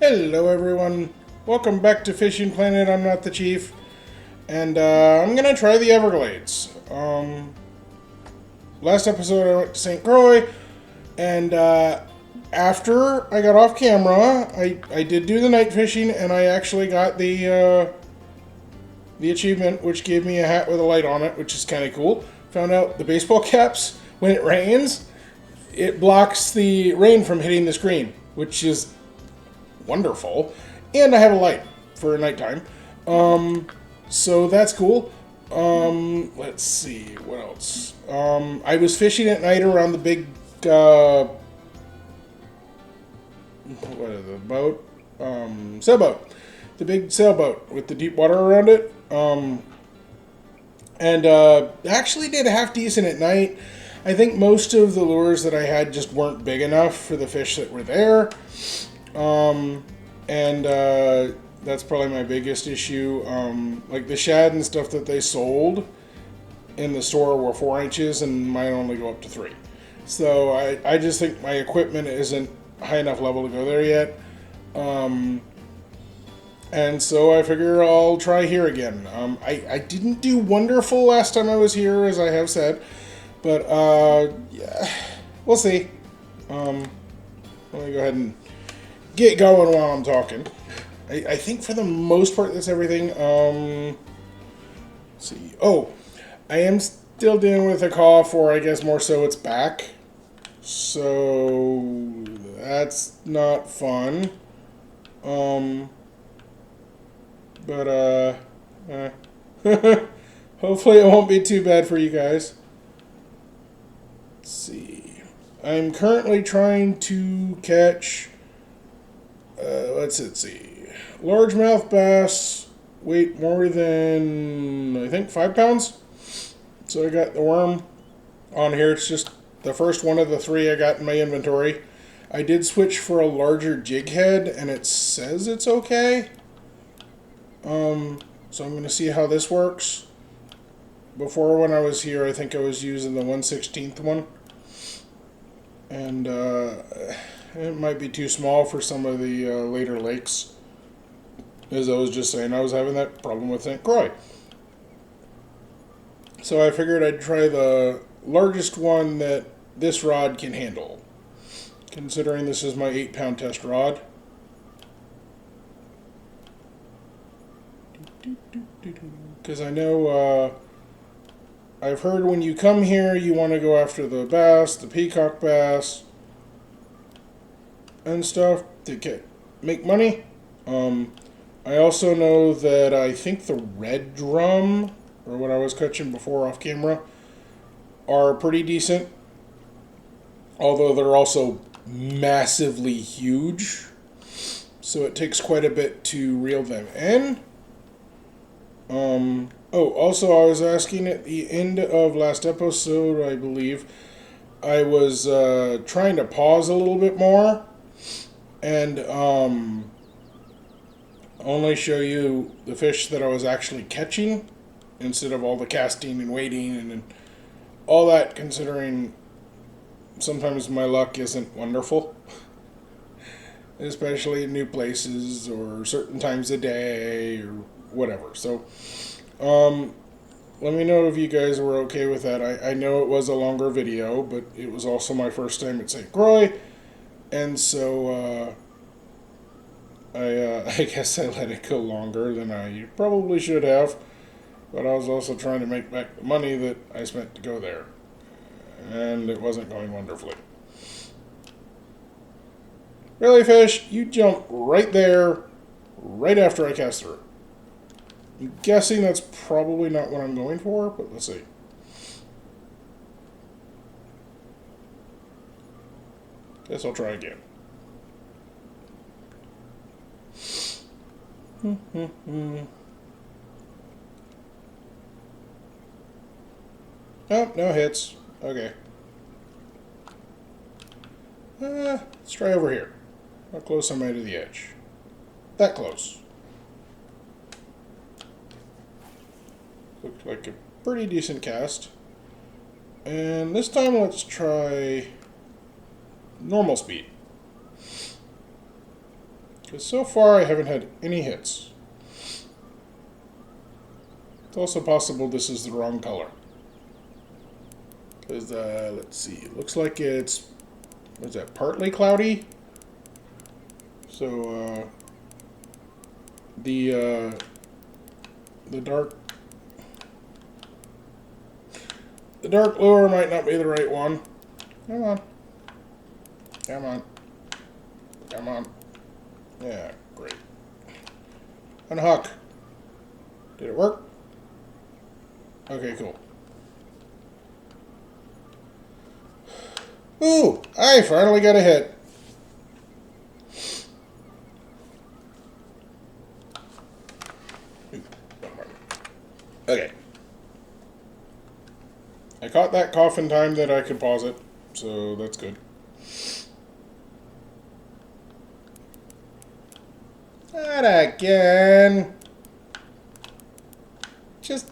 Hello everyone, welcome back to Fishing Planet. I'm not the chief, and I'm gonna try the Everglades. Last episode I went to St. Croix, and after I got off camera, I did do the night fishing, and I actually got the achievement, which gave me a hat with a light on it, which is kind of cool. Found out the baseball caps, when it rains, it blocks the rain from hitting the screen, which is wonderful. And I have a light for nighttime. So that's cool. Let's see, what else? I was fishing at night around the big, what is the boat? Sailboat. The big sailboat with the deep water around it. And actually did half decent at night. I think most of the lures that I had just weren't big enough for the fish that were there. And that's probably my biggest issue. Like the shad and stuff that they sold in the store were 4 inches, and mine only go up to 3. So I just think my equipment isn't high enough level to go there yet. And so I figure I'll try here again. I didn't do wonderful last time I was here, as I have said, but yeah, we'll see. Let me go ahead and get going while I'm talking. I think for the most part that's everything. Let's see. Oh, I am still dealing with a cough, or I guess more so it's back. So that's not fun. But hopefully it won't be too bad for you guys. Let's see. I'm currently trying to catch. Let's see. Largemouth bass weight more than, I think, 5 pounds. So I got the worm on here. It's just the first one of the 3 I got in my inventory. I did switch for a larger jig head, and it says it's okay. So I'm going to see how this works. Before, when I was here, I think I was using the 1/16 one. And it might be too small for some of the later lakes. As I was just saying, I was having that problem with St. Croix. So I figured I'd try the largest one that this rod can handle. Considering this is my 8-pound test rod. Because I know I've heard when you come here you want to go after the bass, the peacock bass, and stuff to make money. I also know that I think the red drum, or what I was catching before off camera, are pretty decent. Although they're also massively huge. So it takes quite a bit to reel them in. Oh, also I was asking at the end of last episode, I believe, I was trying to pause a little bit more and only show you the fish that I was actually catching instead of all the casting and waiting and all that, considering sometimes my luck isn't wonderful. Especially in new places or certain times of day or whatever. So, let me know if you guys were okay with that. I know it was a longer video, but it was also my first time at St. Croix, and so I guess I let it go longer than I probably should have. But I was also trying to make back the money that I spent to go there, and it wasn't going wonderfully. Really, fish? You jump right there, right after I cast through. I'm guessing that's probably not what I'm going for, but let's see. Guess I'll try again. Oh, no hits. Okay. Let's try over here. How close am I to the edge? That close. Looked like a pretty decent cast. And this time let's try normal speed. Because so far I haven't had any hits. It's also possible this is the wrong color. Because, let's see, it looks like it's, what is that, partly cloudy? So, the dark lure might not be the right one. Come on. Come on. Come on. Yeah, great. Unhook. Did it work? Okay, cool. Ooh, I finally got a hit. Okay. I caught that cough in time that I could pause it, so that's good. Not again. Just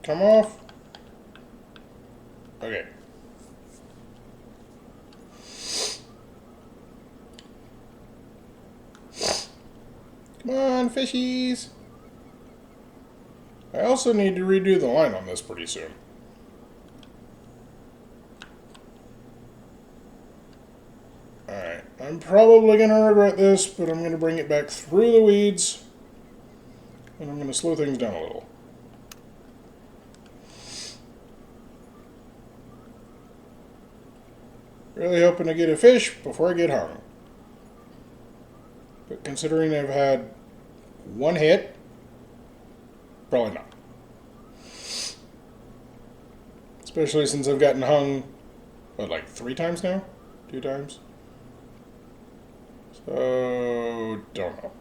come off. Okay. Come on, fishies. I also need to redo the line on this pretty soon. Alright, I'm probably going to regret this, but I'm going to bring it back through the weeds. And I'm going to slow things down a little. Really hoping to get a fish before I get hung. But considering I've had one hit, probably not. Especially since I've gotten hung, what, like 3 times now? 2 times? So, don't know.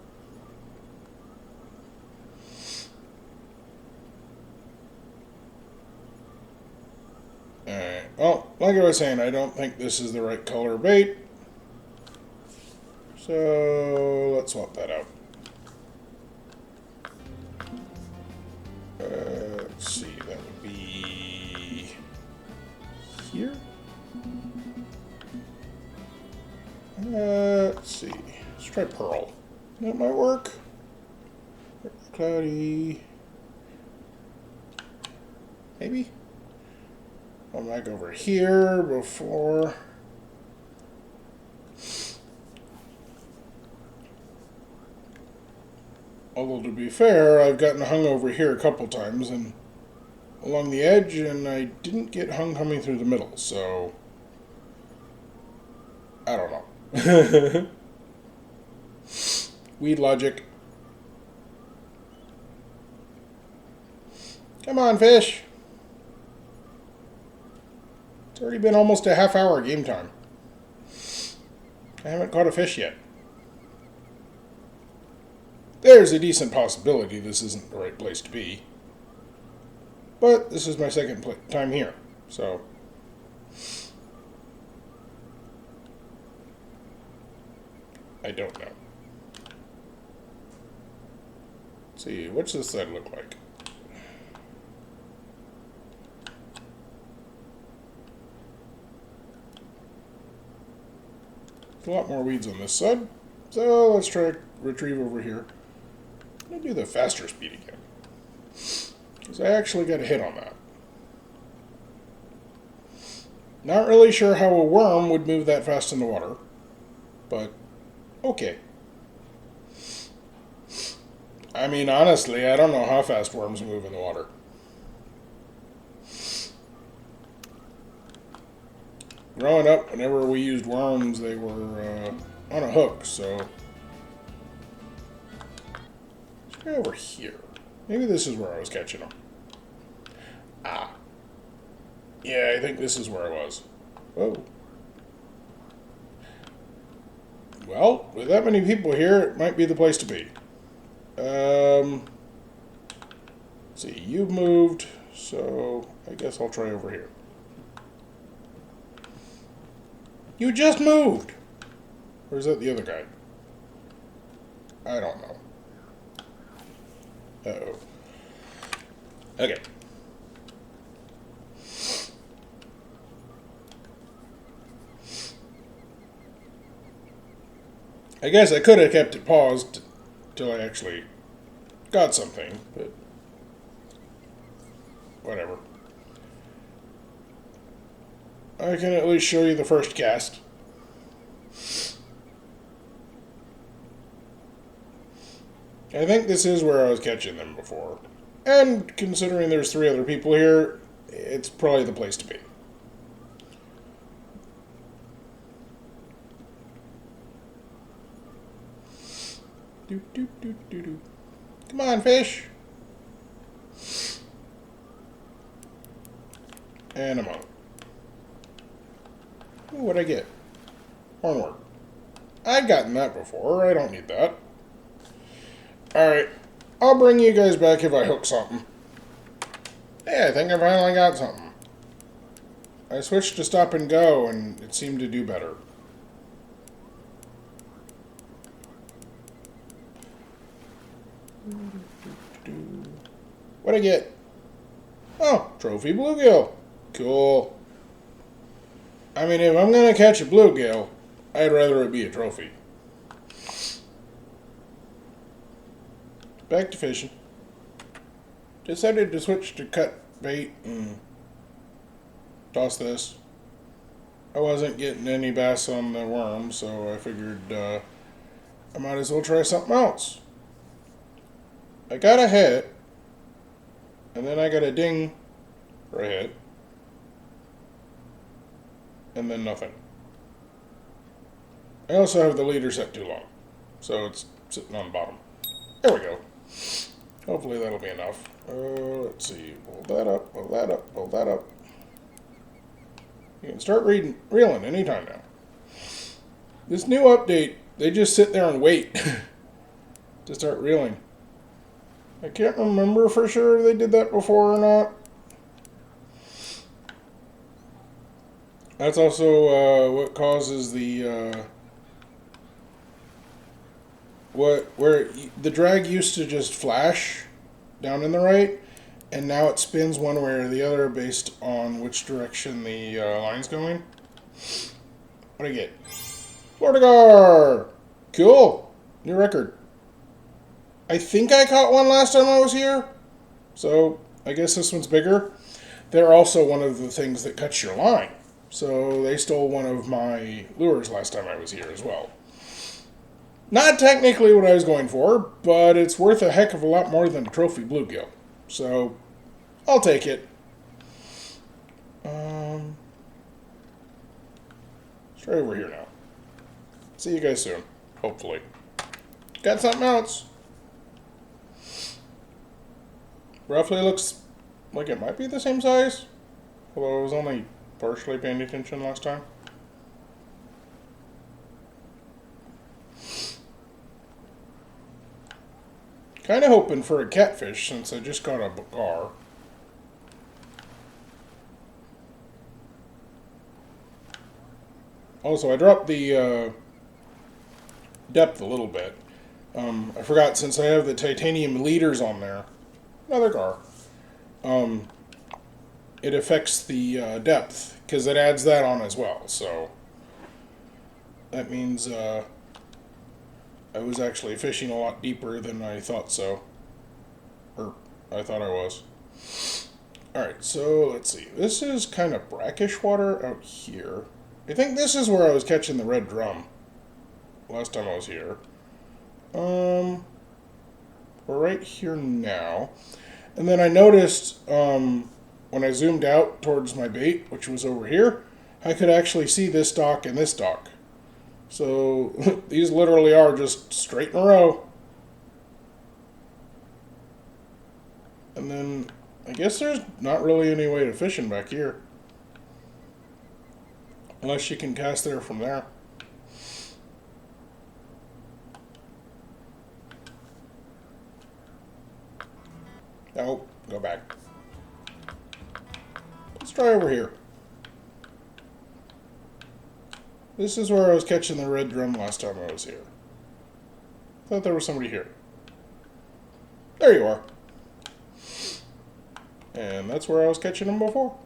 Alright, well, like I was saying, I don't think this is the right color bait. So, let's swap that out. Let's see, that would be here. Let's see, let's try pearl. That might work. Cloudy. Maybe? I'm back over here before. Although to be fair, I've gotten hung over here a couple times and along the edge, and I didn't get hung coming through the middle, so I don't know. Weed logic. Come on, fish. It's already been almost a half-hour game time. I haven't caught a fish yet. There's a decent possibility this isn't the right place to be. But this is my second time here, so. I don't know. Let's see, what's this side look like? There's a lot more weeds on this side. So let's try to retrieve over here. I'm going to do the faster speed again. Because I actually got a hit on that. Not really sure how a worm would move that fast in the water. But, okay. I mean, honestly, I don't know how fast worms move in the water. Growing up, whenever we used worms, they were on a hook, so. Let's go over here. Maybe this is where I was catching them. Ah. Yeah, I think this is where I was. Whoa. Well, with that many people here, it might be the place to be. Let's see, you've moved, so I guess I'll try over here. You just moved! Or is that the other guy? I don't know. Uh-oh. Okay. I guess I could have kept it paused till I actually got something, but whatever. I can at least show you the first cast. I think this is where I was catching them before. And considering there's 3 other people here, it's probably the place to be. Doop, doop, doop, doop, doop. Come on, fish. And I'm out. Ooh, what'd I get? Hornwork. I've gotten that before. I don't need that. Alright. I'll bring you guys back if I hook something. Hey, I think I finally got something. I switched to stop and go, and it seemed to do better. What'd I get? Oh, trophy bluegill. Cool. I mean, if I'm going to catch a bluegill, I'd rather it be a trophy. Back to fishing. Decided to switch to cut bait and toss this. I wasn't getting any bass on the worm, so I figured I might as well try something else. I got a hit, and then I got a ding for a hit, and then nothing. I also have the leader set too long, so it's sitting on the bottom. There we go. Hopefully that'll be enough. Let's see. Pull that up, pull that up, pull that up. You can start reeling anytime now. This new update, they just sit there and wait to start reeling. I can't remember for sure if they did that before or not. That's also what causes the where the drag used to just flash down in the right, and now it spins one way or the other based on which direction the line's going. What do I get? Florida Gar! Cool! New record. I think I caught one last time I was here, so I guess this one's bigger. They're also one of the things that cuts your line, so they stole one of my lures last time I was here as well. Not technically what I was going for, but it's worth a heck of a lot more than a trophy bluegill, so I'll take it. Let's try over here now. See you guys soon, hopefully. Got something else. Roughly looks like it might be the same size, although I was only partially paying attention last time. Kind of hoping for a catfish since I just got a gar. Also, I dropped the depth a little bit. I forgot, since I have the titanium leaders on there, another gar, it affects the depth, because it adds that on as well, so that means I was actually fishing a lot deeper than I thought so, or I thought I was. Alright, so let's see, this is kind of brackish water out here. I think this is where I was catching the red drum last time I was here. We're right here now. And then I noticed when I zoomed out towards my bait, which was over here, I could actually see this dock and this dock. So these literally are just straight in a row. And then I guess there's not really any way to fishing back here. Unless you can cast there from there. Nope, go back. Let's try over here. This is where I was catching the red drum last time I was here. Thought there was somebody here. There you are. And that's where I was catching them before.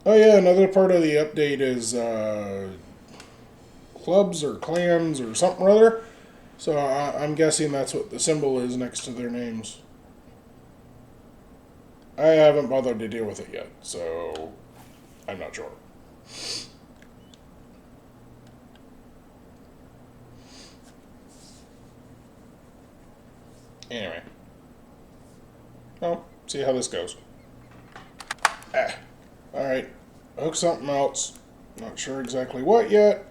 Oh yeah, another part of the update is clubs or clans or something or other. So I'm guessing that's what the symbol is next to their names. I haven't bothered to deal with it yet, so I'm not sure. Anyway. Well, see how this goes. Alright. Hook something else. Not sure exactly what yet.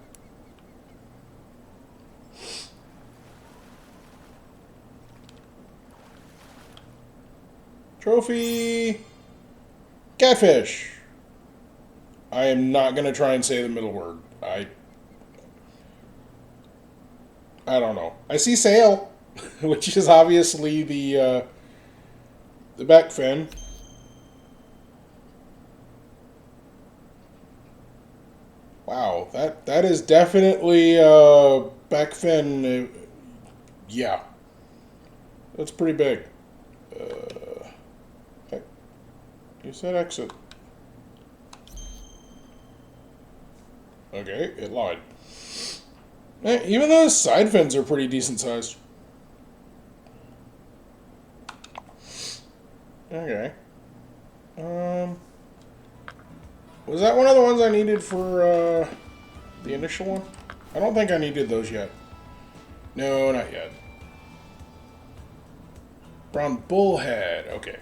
Trophy. Catfish. I am not going to try and say the middle word. I don't know. I see sail, which is obviously the back fin. Wow, that is definitely back fin. Yeah, that's pretty big. Heck, you said exit. Okay, it lied. Even those side fins are pretty decent sized. Okay. Was that one of the ones I needed for the initial one? I don't think I needed those yet. No, not yet. Brown bullhead. Okay.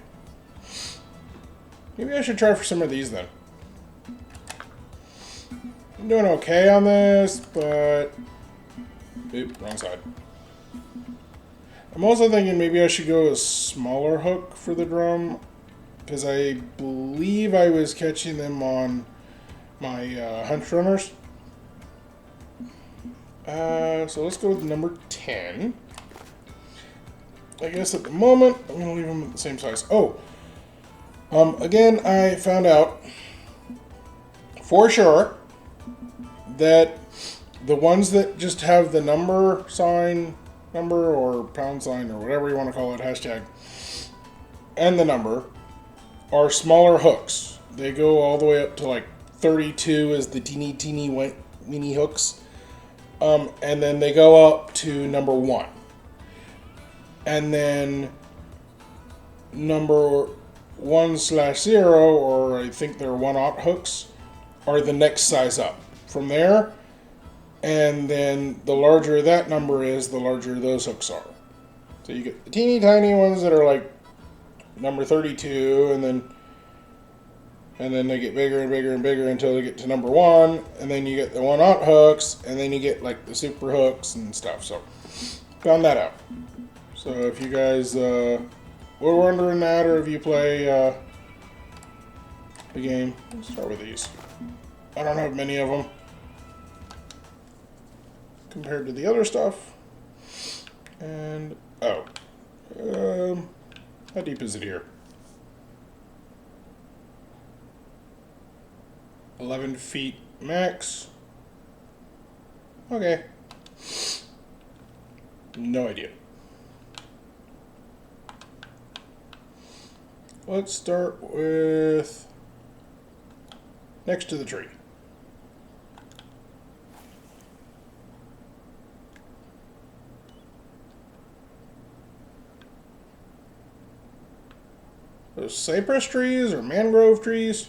Maybe I should try for some of these then. I'm doing okay on this, but... Oop, wrong side. I'm also thinking maybe I should go a smaller hook for the drum, because I believe I was catching them on my hunch runners. So let's go with number 10. I guess at the moment, I'm going to leave them at the same size. Oh, again, I found out for sure that the ones that just have the number or pound sign or whatever you want to call it, hashtag, and the number are smaller hooks. They go all the way up to like 32 as the teeny weeny hooks. And then they go up to number 1. And then number 1/0, or I think they're 1/0 hooks, are the next size up. From there, and then the larger that number is, the larger those hooks are. So you get the teeny tiny ones that are like number 32, and then they get bigger and bigger and bigger until they get to number 1, and then you get the 1/0 hooks, and then you get like the super hooks and stuff. So found that out. So if you guys were wondering that, or if you play the game, let's start with these. I don't have many of them compared to the other stuff. And how deep is it here? 11 feet max. Okay. No idea. Let's start with next to the tree. Those cypress trees or mangrove trees?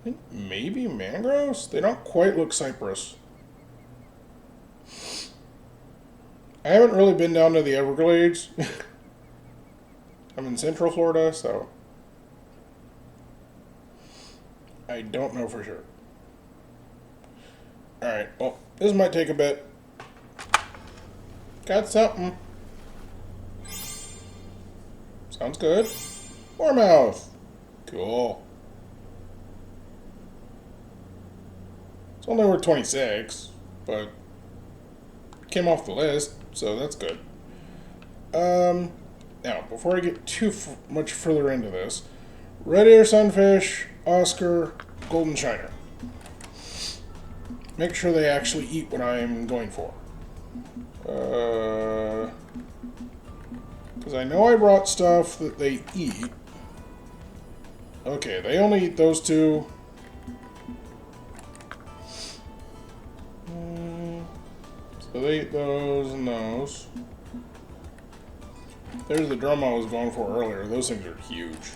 I think maybe mangroves? They don't quite look cypress. I haven't really been down to the Everglades. I'm in Central Florida, so I don't know for sure. Alright, well, this might take a bit. Got something. Sounds good. Warmouth. Cool. It's only worth 26, but came off the list, so that's good. Now, before I get too much further into this, red ear sunfish, Oscar, golden shiner. Make sure they actually eat what I'm going for. Because I know I brought stuff that they eat. Okay, they only eat those two. So they eat those and those. There's the drum I was going for earlier. Those things are huge.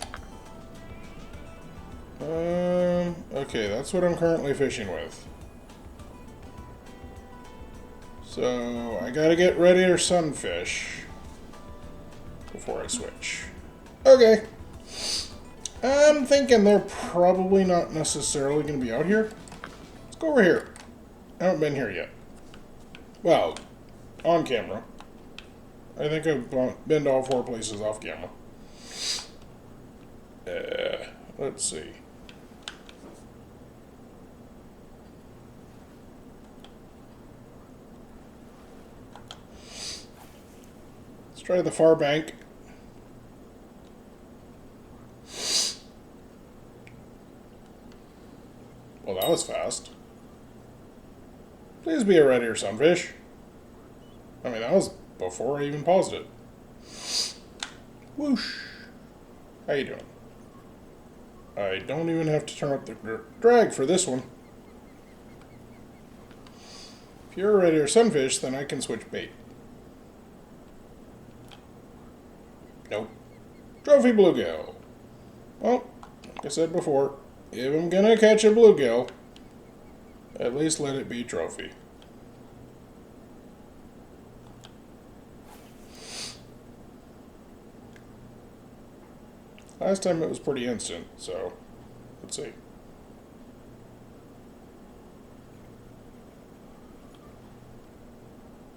Okay, that's what I'm currently fishing with. So, I gotta get ready to sunfish before I switch. Okay. I'm thinking they're probably not necessarily going to be out here. Let's go over here. I haven't been here yet. Well, on camera. I think I've been to all 4 places off camera. Let's see. Let's try the far bank. Well, that was fast. Please be a red ear sunfish. I mean, that was before I even paused it. Whoosh. How you doing? I don't even have to turn up the drag for this one. If you're a red ear sunfish, then I can switch bait. Nope. Trophy bluegill. Well, like I said before, if I'm gonna catch a bluegill, at least let it be trophy. Last time it was pretty instant, so let's see.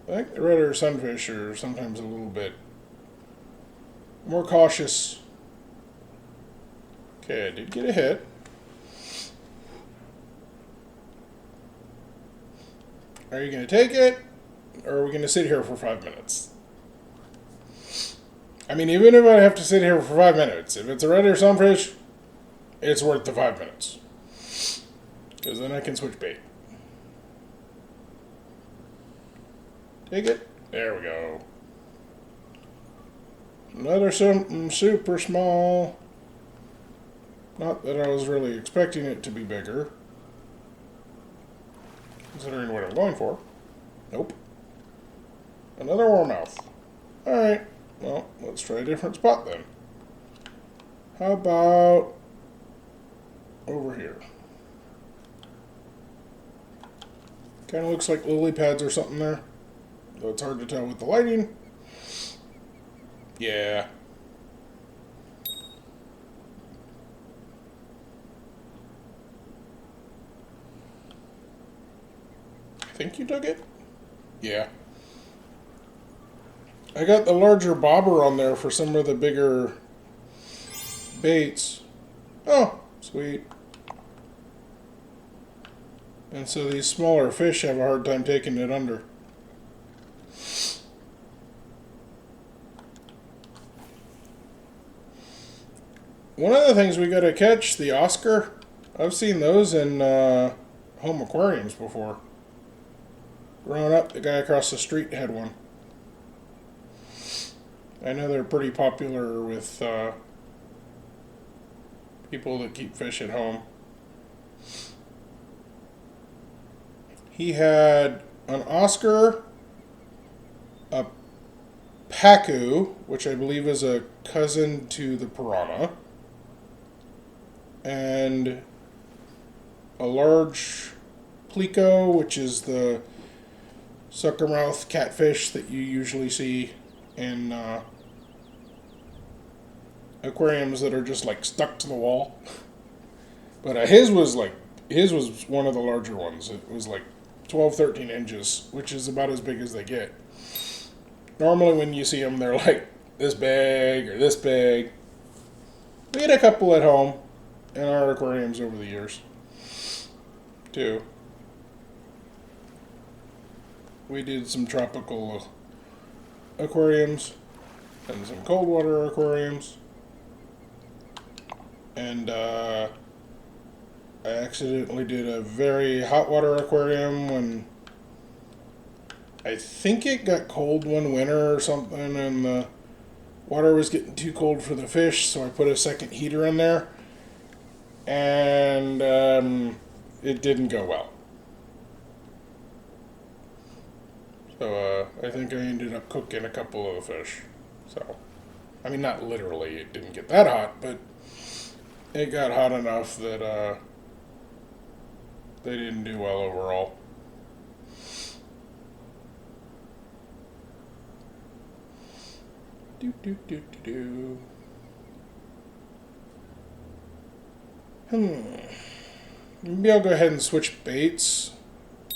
I think the red ear sunfish are sometimes a little bit more cautious. Okay, I did get a hit. Are you going to take it, or are we going to sit here for 5 minutes? I mean, even if I have to sit here for 5 minutes, if it's a red ear sunfish, it's worth the 5 minutes. Because then I can switch bait. Take it. There we go. Another something super small. Not that I was really expecting it to be bigger, considering what I'm going for. Nope. Another warmouth. Alright. Well, let's try a different spot then. How about over here? Kind of looks like lily pads or something there. Though it's hard to tell with the lighting. Yeah. I think you took it? Yeah. I got the larger bobber on there for some of the bigger baits. Oh, sweet. And so these smaller fish have a hard time taking it under. One of the things we gotta catch, the Oscar. I've seen those in home aquariums before. Growing up, the guy across the street had one. I know they're pretty popular with people that keep fish at home. He had an Oscar, a Pacu, which I believe is a cousin to the piranha, and a large Plico, which is the suckermouth catfish that you usually see in aquariums that are just like stuck to the wall. But his was one of the larger ones. It was like 12, 13 inches, which is about as big as they get. Normally when you see them, they're like this big or this big. We had a couple at home in our aquariums over the years, too. We did some tropical aquariums and some cold water aquariums. And I accidentally did a very hot water aquarium when I think it got cold one winter or something, and the water was getting too cold for the fish, so I put a second heater in there, and it didn't go well. So I think I ended up cooking a couple of the fish. So, I mean, not literally, it didn't get that hot, but it got hot enough that they didn't do well overall. Do do do do do. Maybe I'll go ahead and switch baits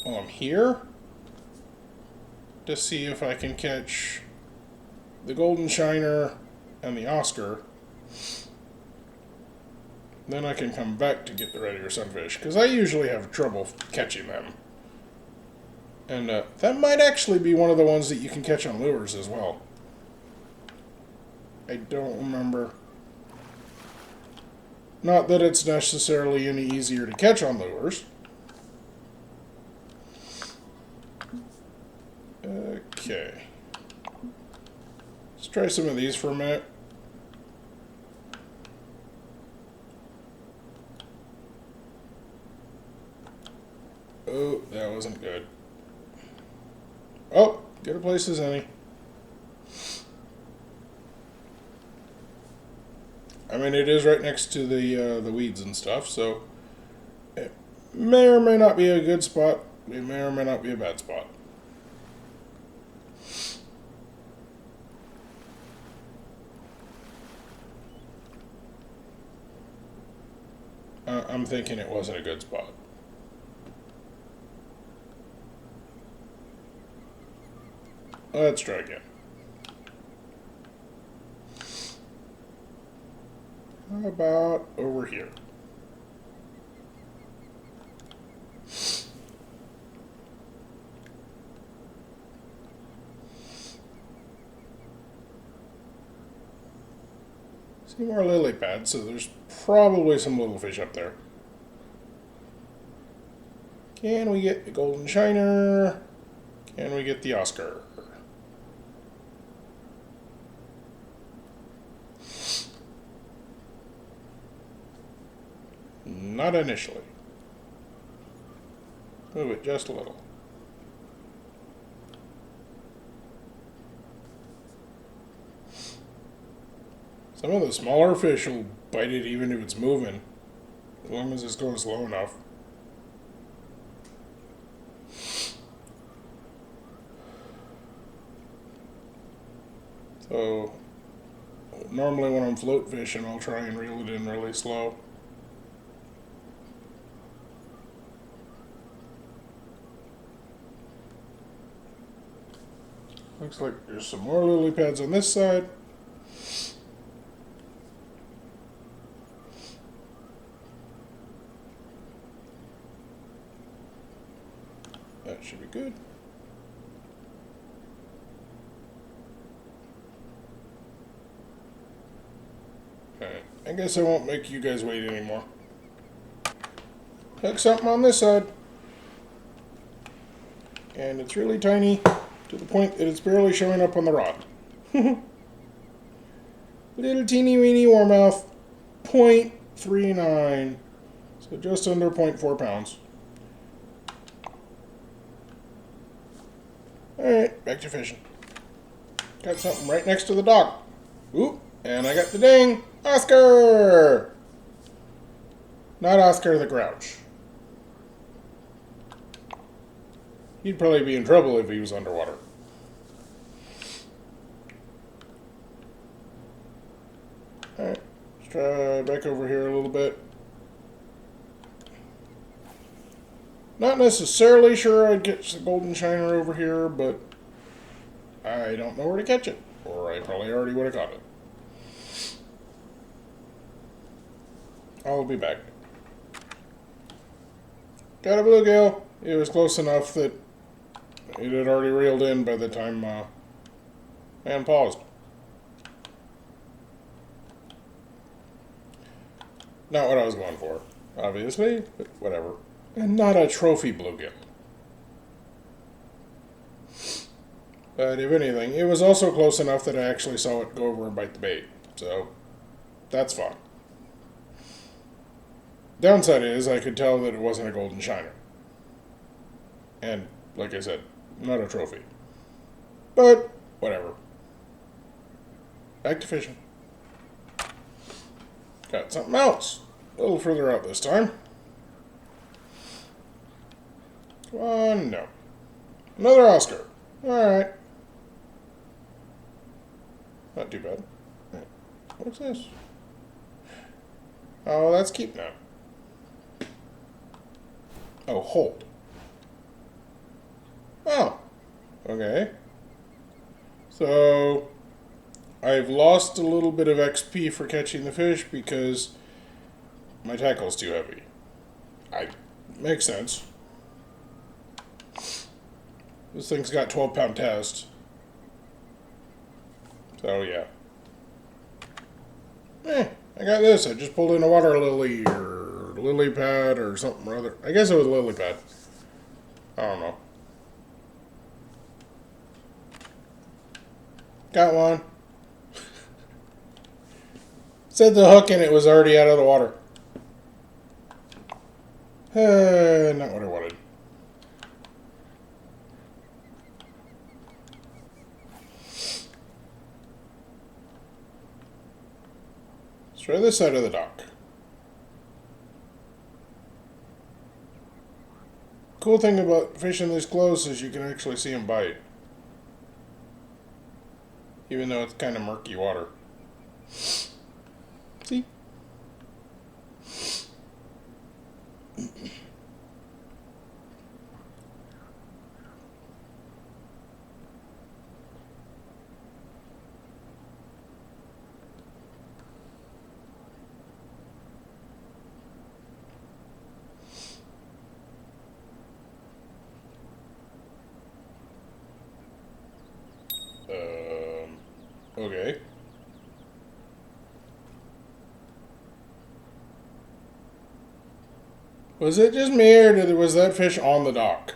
while I'm here to see if I can catch the golden shiner and the Oscar. Then I can come back to get the red ear sunfish, because I usually have trouble catching them. And that might actually be one of the ones that you can catch on lures as well. I don't remember. Not that it's necessarily any easier to catch on lures. Okay. Let's try some of these for a minute. Oh, that wasn't good. Oh, get a place as any. I mean, it is right next to the weeds and stuff, so it may or may not be a good spot. It may or may not be a bad spot. I'm thinking it wasn't a good spot. Let's try again. How about over here? See more lily pads, so there's probably some little fish up there. Can we get the golden shiner? Can we get the Oscar? Not initially. Move it just a little. Some of the smaller fish will bite it even if it's moving, as long as it's going slow enough. So, normally when I'm float fishing, I'll try and reel it in really slow. Looks like there's some more lily pads on this side. That should be good. Alright, I guess I won't make you guys wait anymore. Hook something on this side. And it's really tiny, to the point that it's barely showing up on the rod. Little teeny weeny warmouth, 0.39, so just under 0.4 pounds. Alright, back to fishing. Got something right next to the dock. Oop, and I got the ding! Oscar! Not Oscar the Grouch. He'd probably be in trouble if he was underwater. Alright, let's try back over here a little bit. Not necessarily sure I'd get the golden shiner over here, but I don't know where to catch it. Or I probably already would have caught it. I'll be back. Got a bluegill. It was close enough that it had already reeled in by the time man paused. Not what I was going for, obviously, but whatever. And not a trophy bluegill. But if anything, it was also close enough that I actually saw it go over and bite the bait. So, that's fun. Downside is I could tell that it wasn't a golden shiner. And, like I said, not a trophy. But, whatever. Back to fishing. Got something else. A little further out this time. Come on, no. Another Oscar. Alright. Not too bad. What's this? Oh, that's keep now. Oh, hold. Oh. Okay. So, I've lost a little bit of XP for catching the fish because my tackle's too heavy. Makes sense. This thing's got 12-pound test. So, yeah. I got this. I just pulled in a water lily or lily pad or something or other. I guess it was a lily pad. I don't know. Got one. Set the hook and it was already out of the water. Not what I wanted. Let's try this side of the dock. Cool thing about fishing this close is you can actually see them bite. Even though it's kind of murky water. See? Okay. Was it just me, or was that fish on the dock?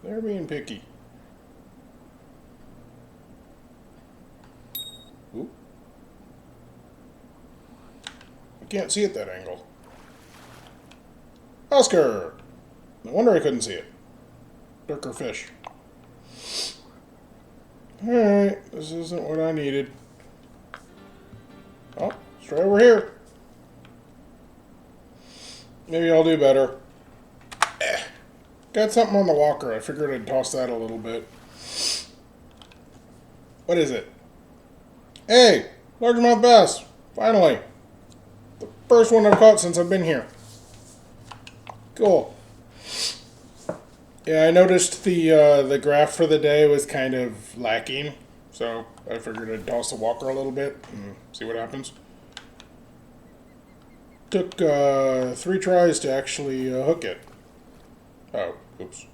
They're being picky. Ooh. I can't see it that angle. Oscar! No wonder I couldn't see it. Darker fish. Alright, this isn't what I needed. Oh, let's try over here. Maybe I'll do better. Got something on the walker. I figured I'd toss that a little bit. What is it? Hey! Largemouth bass! Finally! The first one I've caught since I've been here. Cool. Yeah, I noticed the graph for the day was kind of lacking. So I figured I'd toss the walker a little bit and see what happens. Took 3 tries to actually hook it. Oh, oops.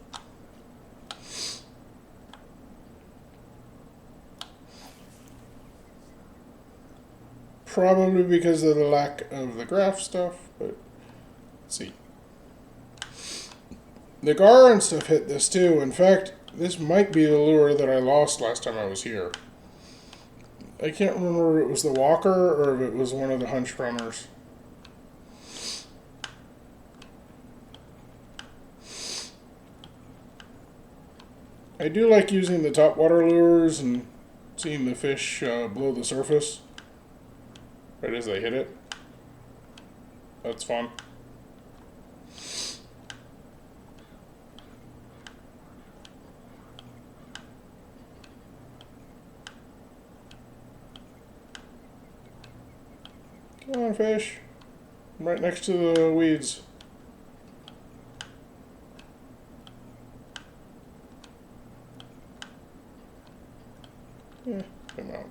Probably because of the lack of the graph stuff, but let's see. The gar and stuff hit this too. In fact, this might be the lure that I lost last time I was here. I can't remember if it was the walker or if it was one of the hunch runners. I do like using the topwater lures and seeing the fish below the surface right as they hit it. That's fun. Come on, fish. I'm right next to the weeds. Yeah, come out.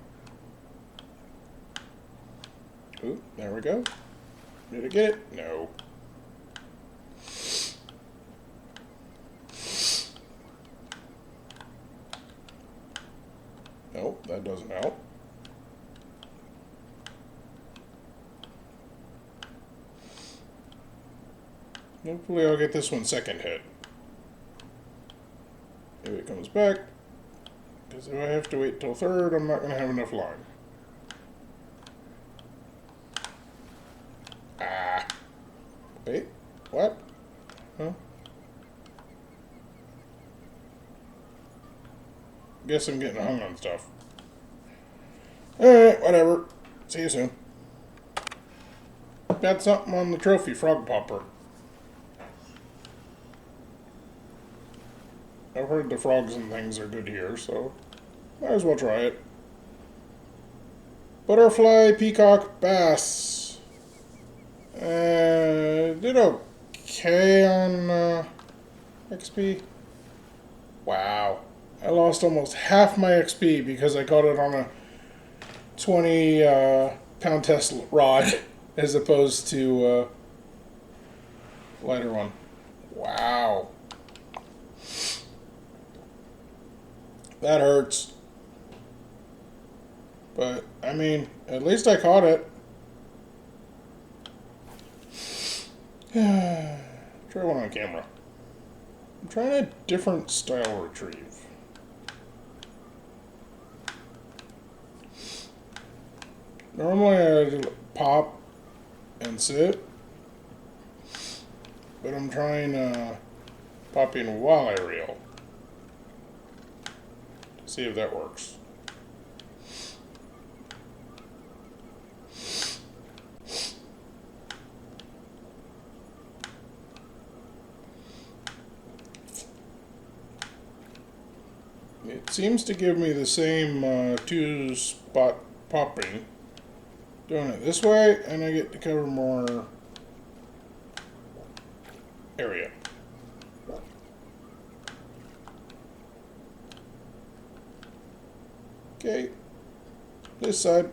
Oop, there we go. Did I get it? No. Nope, that doesn't help. Hopefully I'll get this one second hit. If it comes back. Because if I have to wait till third, I'm not going to have enough line. Ah. Wait. What? Huh? Guess I'm getting hung on stuff. Alright, whatever. See you soon. Got something on the trophy frog popper. I've heard the frogs and things are good here, so might as well try it. Butterfly, peacock, bass. Did okay on XP. Wow. I lost almost half my XP because I caught it on a 20 pound test rod as opposed to lighter one. Wow. That hurts. But, I mean, at least I caught it. Try one on camera. I'm trying a different style retrieve. Normally I pop and sit, but I'm trying popping while I reel. See if that works. It seems to give me the same two-spot popping. Doing it this way, and I get to cover more area. Okay, this side.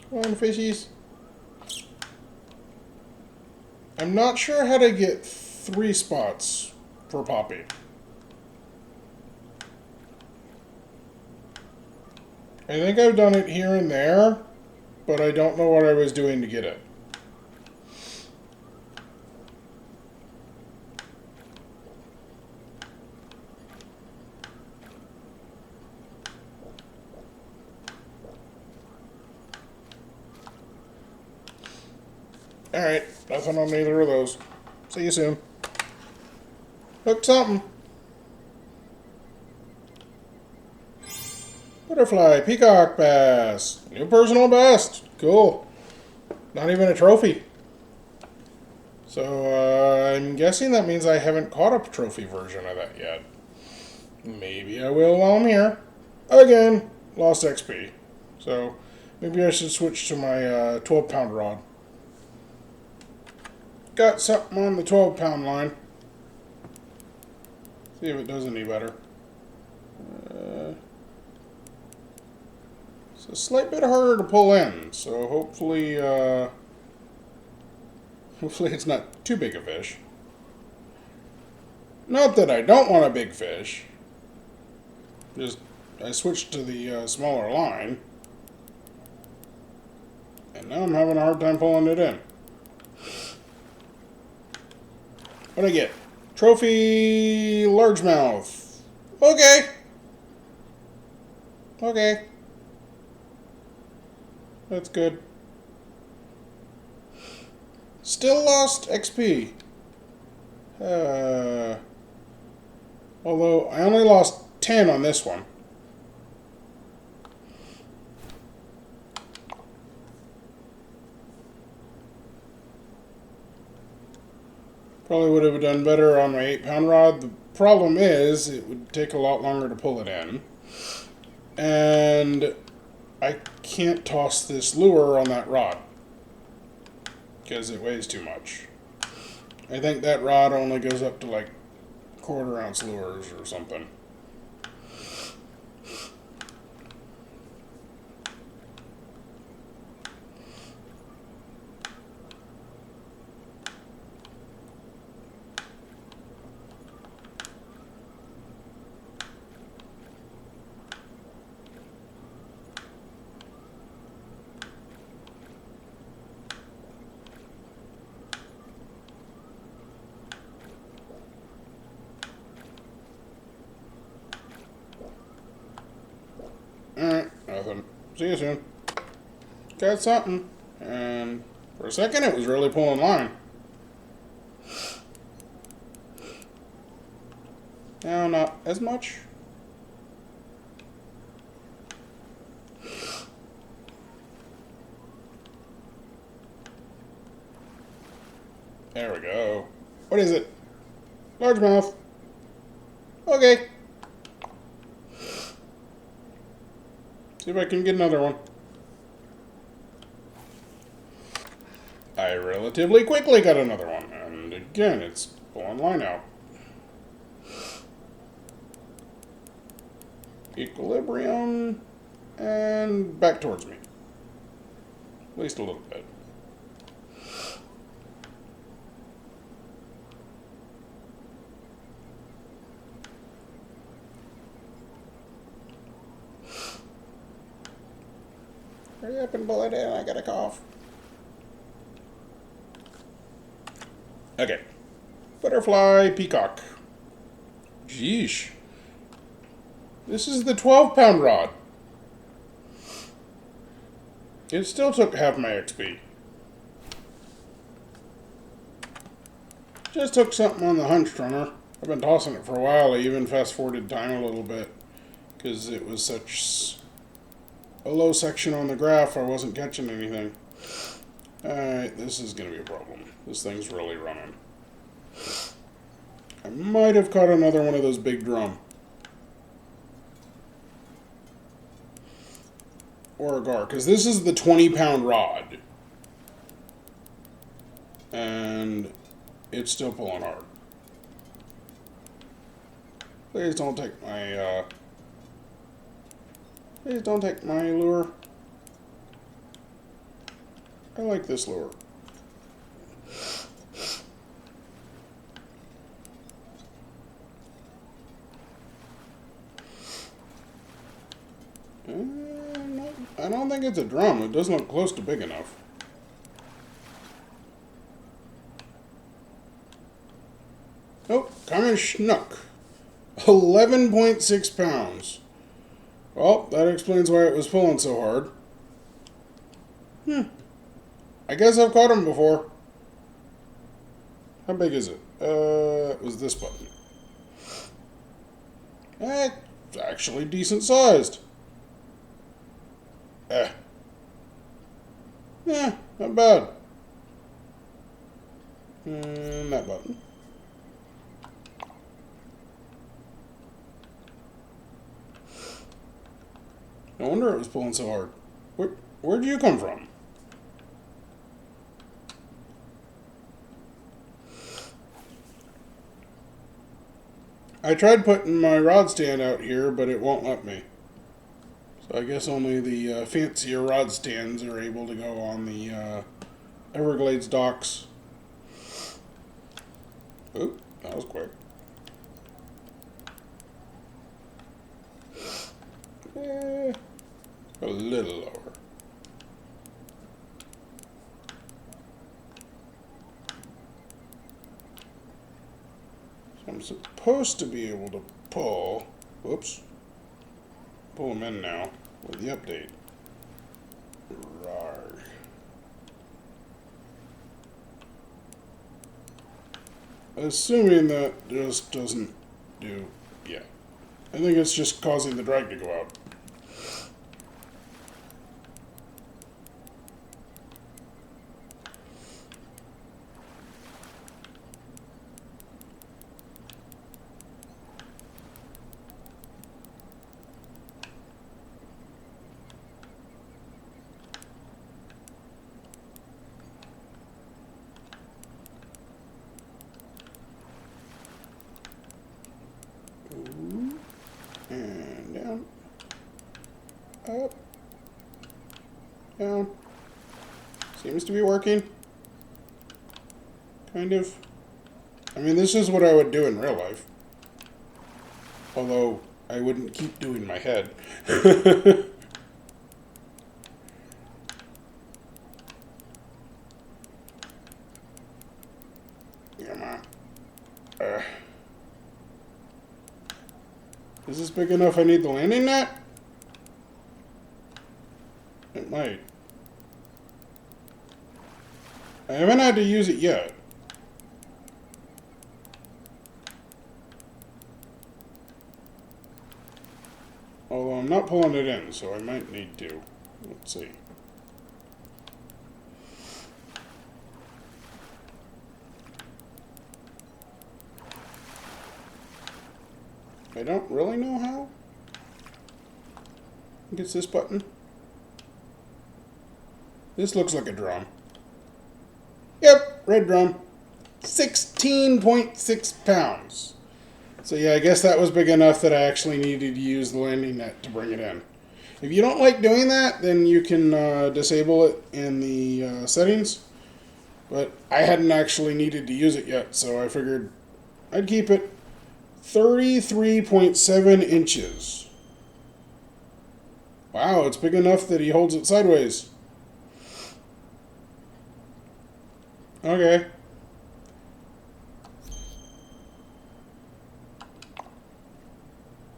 Come on, fishies. I'm not sure how to get 3 spots for popping. I think I've done it here and there, but I don't know what I was doing to get it. Alright, nothing on either of those. See you soon. Hooked something. Butterfly, peacock bass. New personal best. Cool. Not even a trophy. So, I'm guessing that means I haven't caught a trophy version of that yet. Maybe I will while I'm here. Again, lost XP. So, maybe I should switch to my 12-pound rod. Got something on the 12-pound line. See if it does any better. It's a slight bit harder to pull in, so hopefully it's not too big a fish. Not that I don't want a big fish. Just, I switched to the smaller line. And now I'm having a hard time pulling it in. What'd I get? Trophy largemouth. Okay. Okay. That's good. Still lost XP. Although I only lost 10 on this one. Probably would have done better on my 8-pound rod. The problem is it would take a lot longer to pull it in. And I can't toss this lure on that rod because it weighs too much. I think that rod only goes up to like 1/4 ounce lures or something. Alright, nothing. See you soon. Got something. And for a second it was really pulling line. Now not as much. There we go. What is it? Largemouth. Okay. See if I can get another one. I relatively quickly got another one. And again, it's pulling line out. Equilibrium. And back towards me. At least a little bit. Hurry up and pull it in, I got a cough. Okay. Butterfly peacock. Jeesh. This is the 12-pound rod. It still took half my XP. Just took something on the hunched runner. I've been tossing it for a while. I even fast-forwarded time a little bit because it was such a low section on the graph, I wasn't catching anything. Alright, this is going to be a problem. This thing's really running. I might have caught another one of those big drum. Or a gar, because this is the 20-pound rod. And it's still pulling hard. Please don't take my, Please don't take my lure. I like this lure. I don't think it's a drum. It doesn't look close to big enough. Oh, coming schnook. 11.6 pounds. Well, that explains why it was pulling so hard. I guess I've caught him before. How big is it? It was this button. It's actually decent sized. Not bad. And that button. No wonder it was pulling so hard. Where'd you come from? I tried putting my rod stand out here, but it won't let me. So I guess only the fancier rod stands are able to go on the Everglades docks. Oop, that was quick. A little lower. So I'm supposed to be able to pull. Whoops. Pull them in now with the update. Rawr. Assuming that just doesn't do. Yeah. I think it's just causing the drag to go out. Up. Down. Seems to be working. Kind of. I mean, this is what I would do in real life. Although, I wouldn't keep doing my head. Come on. Is this big enough I need the landing net? It might. I haven't had to use it yet. Although I'm not pulling it in, so I might need to. Let's see. I don't really know how. I think it's this button. This looks like a drum. Yep, red drum. 16.6 pounds. So yeah, I guess that was big enough that I actually needed to use the landing net to bring it in. If you don't like doing that, then you can disable it in the settings. But I hadn't actually needed to use it yet, so I figured I'd keep it. 33.7 inches. Wow, it's big enough that he holds it sideways. Okay.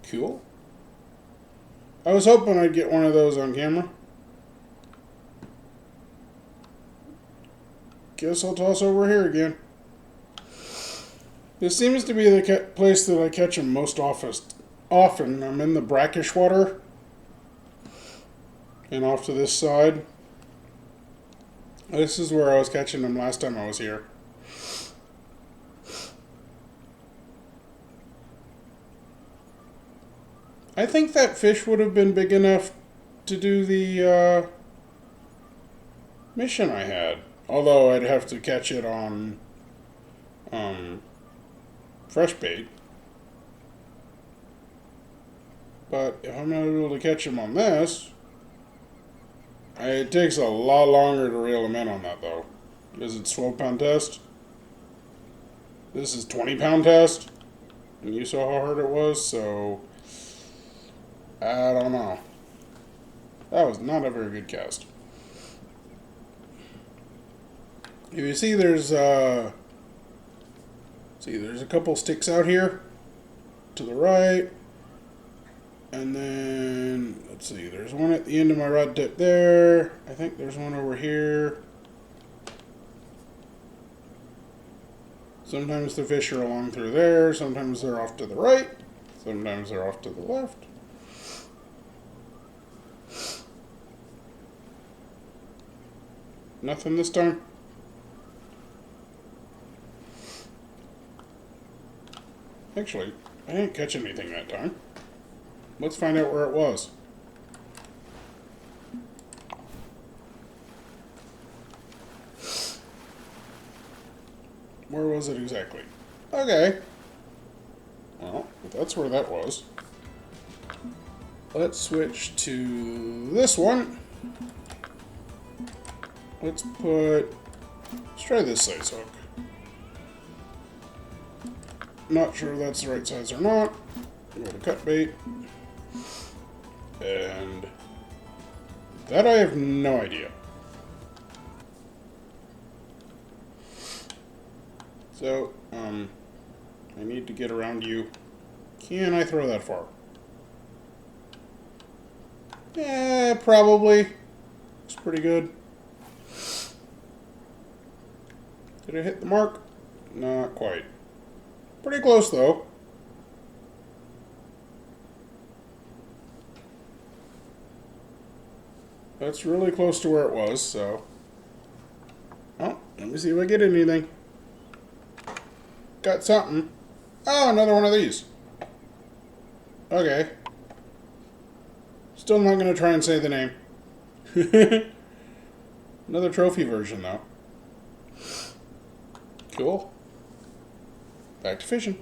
Cool. I was hoping I'd get one of those on camera. Guess I'll toss over here again. This seems to be the place that I catch them most often. I'm in the brackish water. And off to this side. This is where I was catching them last time I was here. I think that fish would have been big enough to do the mission I had. Although I'd have to catch it on fresh bait. But if I'm not able to catch him on this, it takes a lot longer to reel him in on that though. Because it's 12-pound test. This is 20-pound test. And you saw how hard it was, so I don't know. That was not a very good cast. If you see there's a couple sticks out here to the right. And then, let's see, there's one at the end of my rod tip there. I think there's one over here. Sometimes the fish are along through there. Sometimes they're off to the right. Sometimes they're off to the left. Nothing this time. Actually, I didn't catch anything that time. Let's find out where it was. Where was it exactly? Okay. Well, if that's where that was. Let's switch to this one. Let's try this size hook. Not sure if that's the right size or not. Go to cut bait. And that I have no idea. So, I need to get around you. Can I throw that far? Yeah, probably. It's pretty good. Did I hit the mark? Not quite. Pretty close, though. That's really close to where it was, so... Oh, let me see if I get anything. Got something. Oh, another one of these. Okay. Still not going to try and say the name. Another trophy version, though. Cool. Back to fishing.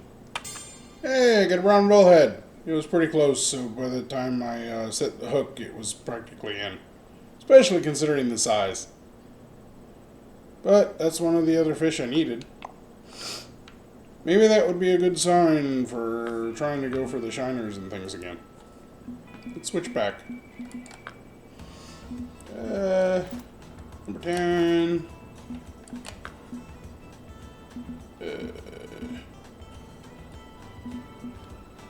Hey, I got a brown bullhead. It was pretty close, so by the time I set the hook, it was practically in. Especially considering the size. But that's one of the other fish I needed. Maybe that would be a good sign for trying to go for the shiners and things again. Let's switch back. Number 10.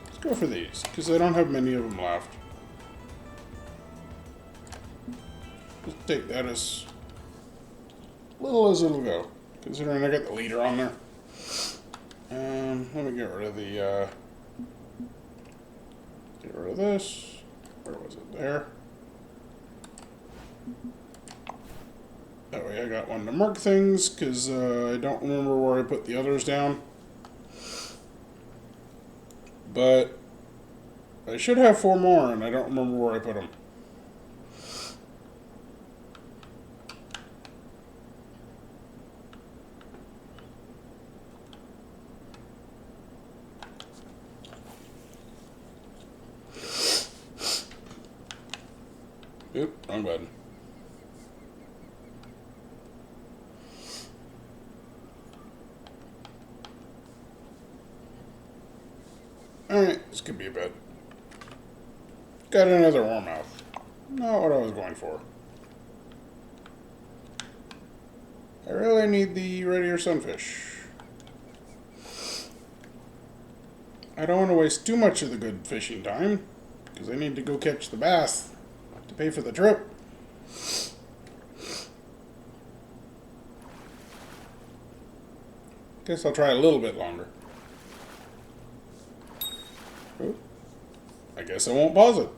Let's go for these, because I don't have many of them left. Just take that as little as it'll go, considering I got the leader on there. Let me get rid of the, get rid of this. Where was it? There. That way I got one to mark things, because I don't remember where I put the others down. But I should have 4 more, and I don't remember where I put them. Oop, wrong button. Alright, this could be a bit. Got another warmouth. Not what I was going for. I really need the red ear sunfish. I don't want to waste too much of the good fishing time, because I need to go catch the bass to pay for the trip. Guess I'll try a little bit longer. Ooh. I guess I won't pause it.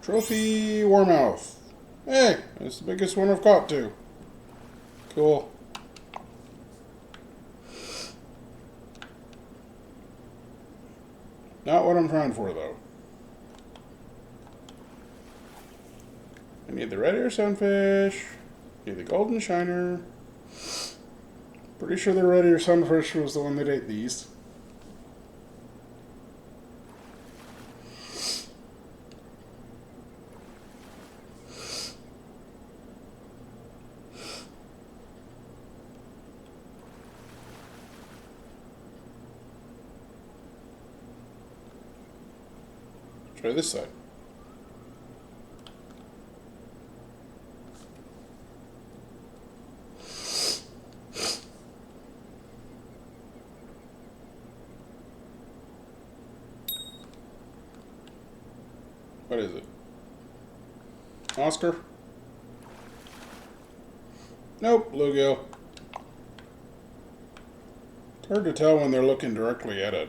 Trophy warmouth. Hey, that's the biggest one I've caught too. Cool. Not what I'm trying for though. I need the red ear sunfish. Need the golden shiner. Pretty sure the red ear sunfish was the one that ate these. Try this side. What is it? Oscar? Nope, bluegill. It's hard to tell when they're looking directly at it.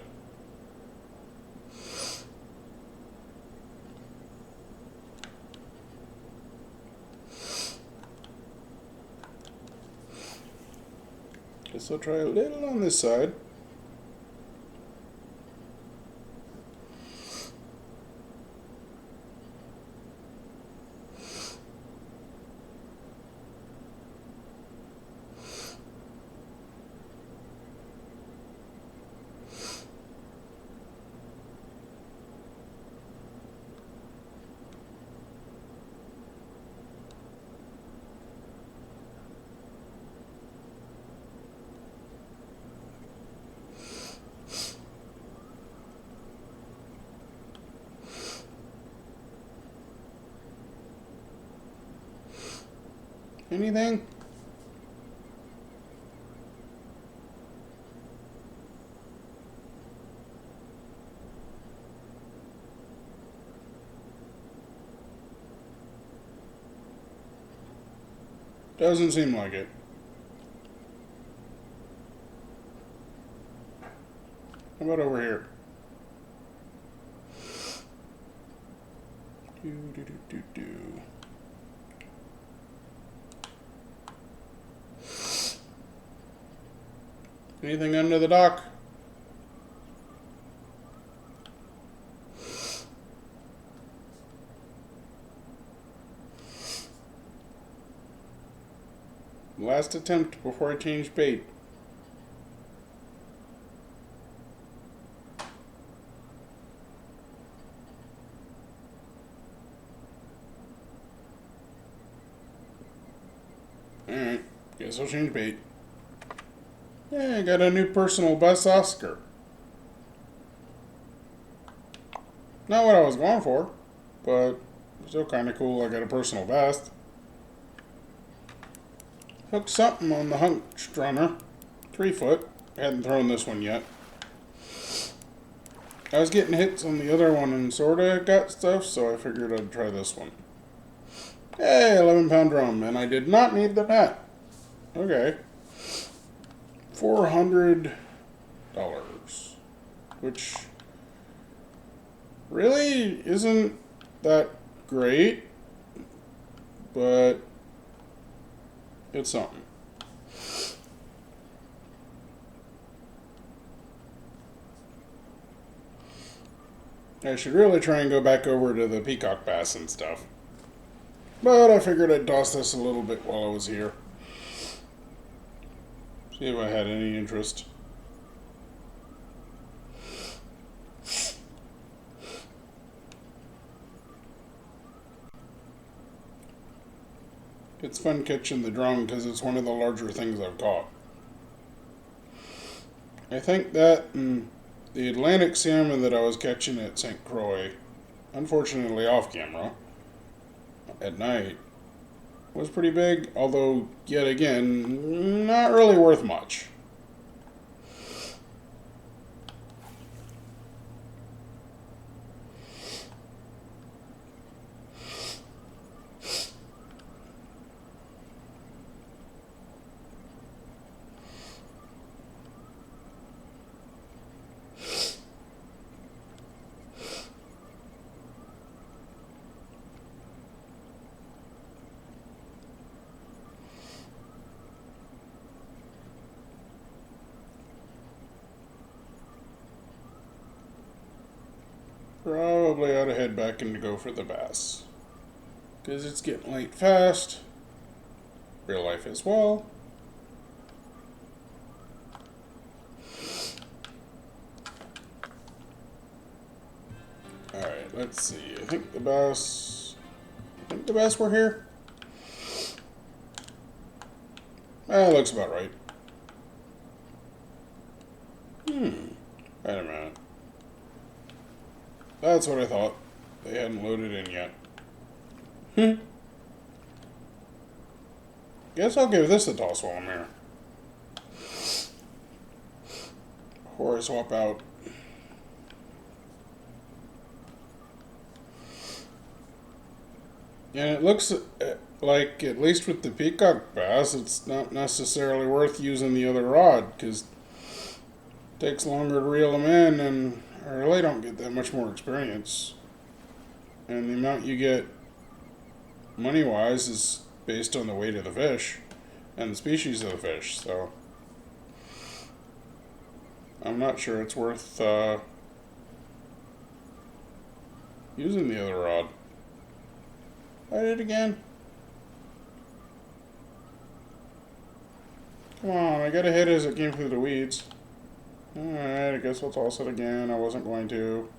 Guess I'll try a little on this side. Anything? Doesn't seem like it. How about over here? Do. Anything under the dock? Last attempt before I change bait. Guess I'll change bait. Yeah, I got a new personal best Oscar. Not what I was going for, but still kind of cool. I got a personal best. Hooked something on the hunched runner. 3 foot. I hadn't thrown this one yet. I was getting hits on the other one and sorta got stuff, so I figured I'd try this one. Hey, 11-pound drum, and I did not need the net. Okay. $400, which really isn't that great, but it's something. I should really try and go back over to the peacock bass and stuff. But I figured I'd toss this a little bit while I was here. See if I had any interest. It's fun catching the drum because it's one of the larger things I've caught. I think that and the Atlantic salmon that I was catching at St. Croix, unfortunately off camera, at night, was pretty big, although, yet again, not really worth much. Probably ought to head back and go for the bass. Because it's getting late fast. Real life as well. Alright, let's see. I think the bass were here. Looks about right. Wait a minute. That's what I thought. They hadn't loaded in yet. Guess I'll give this a toss while I'm here. Before I swap out. And it looks like, at least with the peacock bass, it's not necessarily worth using the other rod, because it takes longer to reel them in, and I really don't get that much more experience. And the amount you get money-wise is based on the weight of the fish and the species of the fish, so I'm not sure it's worth using the other rod. I did it again. Come on, I got a hit as it came through the weeds. Alright, I guess I'll toss it again. I wasn't going to.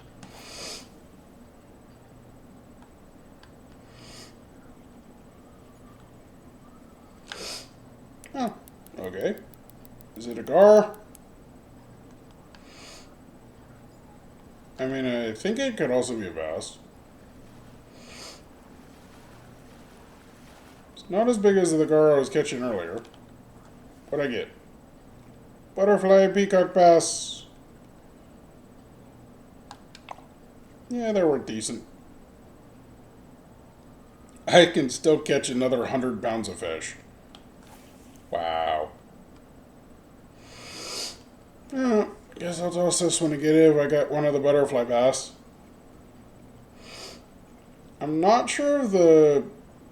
Oh, okay. Is it a gar? I mean, I think it could also be a bass. It's not as big as the gar I was catching earlier. What'd I get? Butterfly peacock bass. Yeah, they were decent. I can still catch another 100 pounds of fish. Wow. Guess I'll toss this one to get it if I got one of the butterfly bass. I'm not sure if the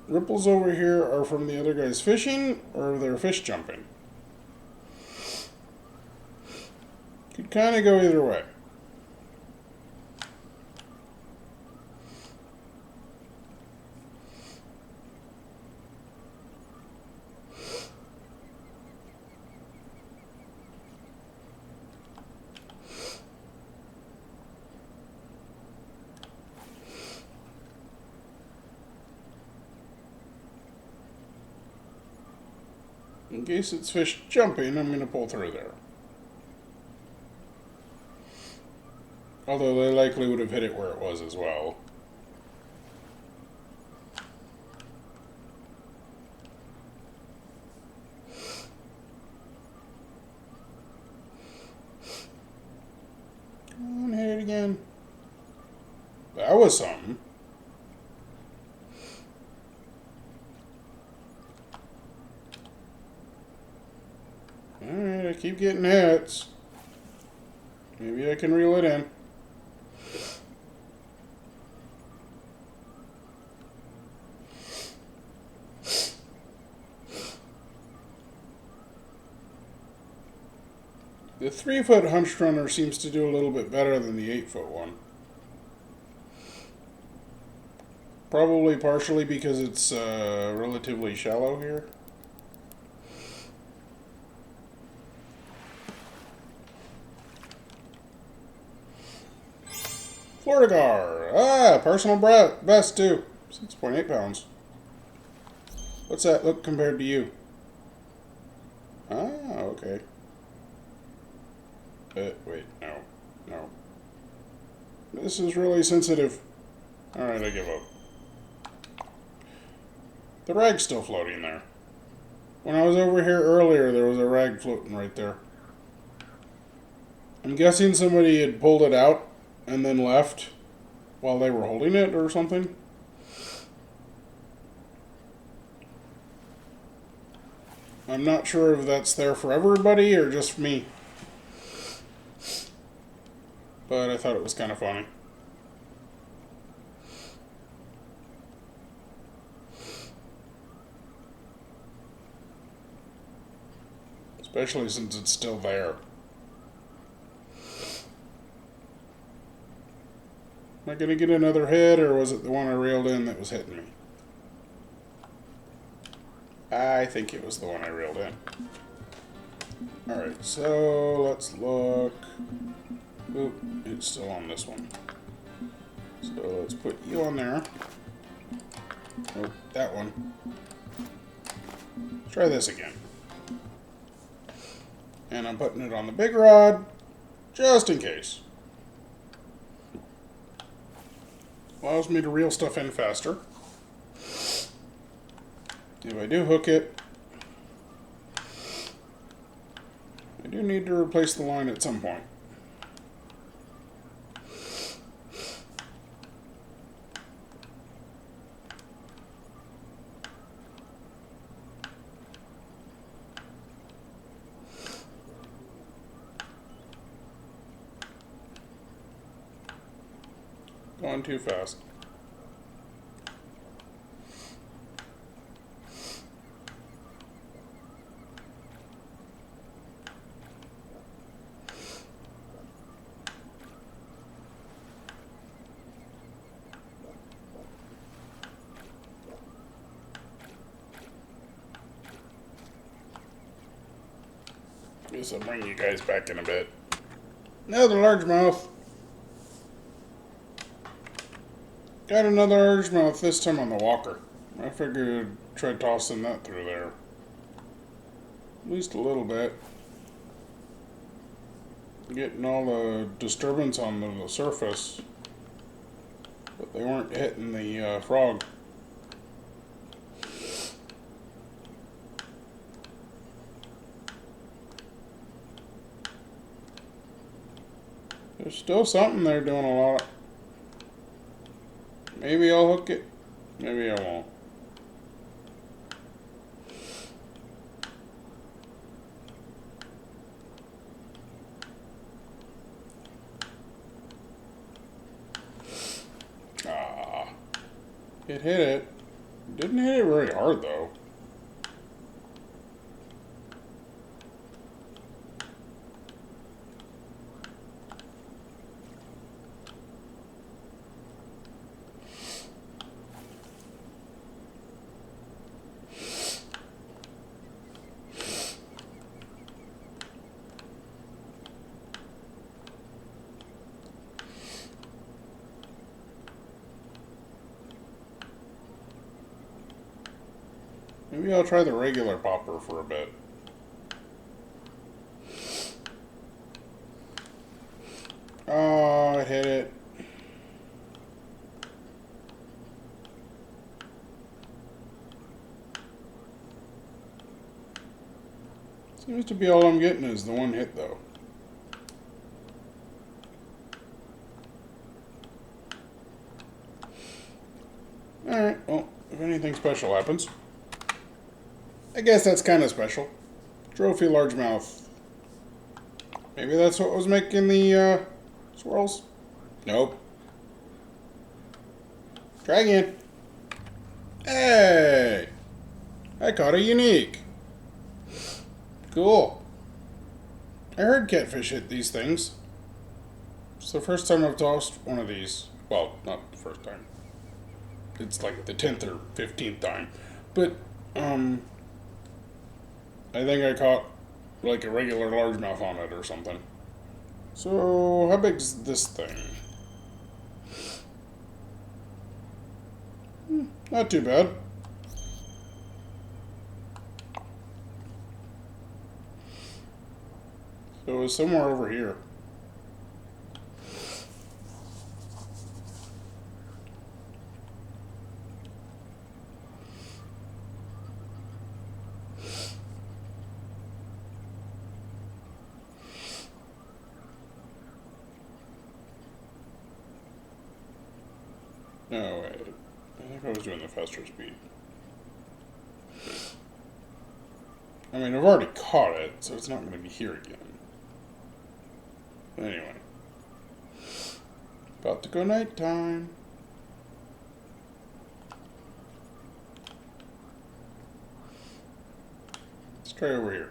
ripples over here are from the other guys fishing or if they're fish jumping. Could kind of go either way. In case it's fish jumping, I'm going to pull through there. Although they likely would have hit it where it was as well. Come on, hit it again. That was something. Alright, I keep getting hits. Maybe I can reel it in. The 3-foot hunched runner seems to do a little bit better than the 8-foot one. Probably partially because it's relatively shallow here. Florida gar. Personal best too. 6.8 pounds. What's that look compared to you? Okay. Wait, no. This is really sensitive. Alright, I give up. The rag's still floating there. When I was over here earlier, there was a rag floating right there. I'm guessing somebody had pulled it out and then left while they were holding it or something. I'm not sure if that's there for everybody or just for me. But I thought it was kind of funny. Especially since it's still there. Am I going to get another hit, or was it the one I reeled in that was hitting me? I think it was the one I reeled in. Alright, so let's look. Oop, it's still on this one. So let's put you on there. Oh, that one. Try this again. And I'm putting it on the big rod, just in case. Allows me to reel stuff in faster. If I do hook it, I do need to replace the line at some point. Going too fast. Guess I'll bring you guys back in a bit. Another largemouth. Got another largemouth, this time on the walker. I figured I'd try tossing that through there. At least a little bit. Getting all the disturbance on the surface. But they weren't hitting the frog. There's still something there doing a lot of... Maybe I'll hook it. Maybe I won't. It hit it. Didn't hit it very hard though. Maybe I'll try the regular popper for a bit. Seems to be all I'm getting is the one hit, though. Alright, well, if anything special happens. I guess that's kind of special. Trophy largemouth. Maybe that's what was making the swirls? Nope. Try again. Hey! I caught a unique. Cool. I heard catfish hit these things. It's the first time I've tossed one of these. Well, not the first time. It's like the 10th or 15th time. But, I think I caught like a regular largemouth on it or something. So, how big's this thing? Not too bad. So it was somewhere over here. No, wait. I think I was doing the faster speed. I mean, I've already caught it, so it's not going to be here again. But anyway. About to go nighttime. Let's try over here.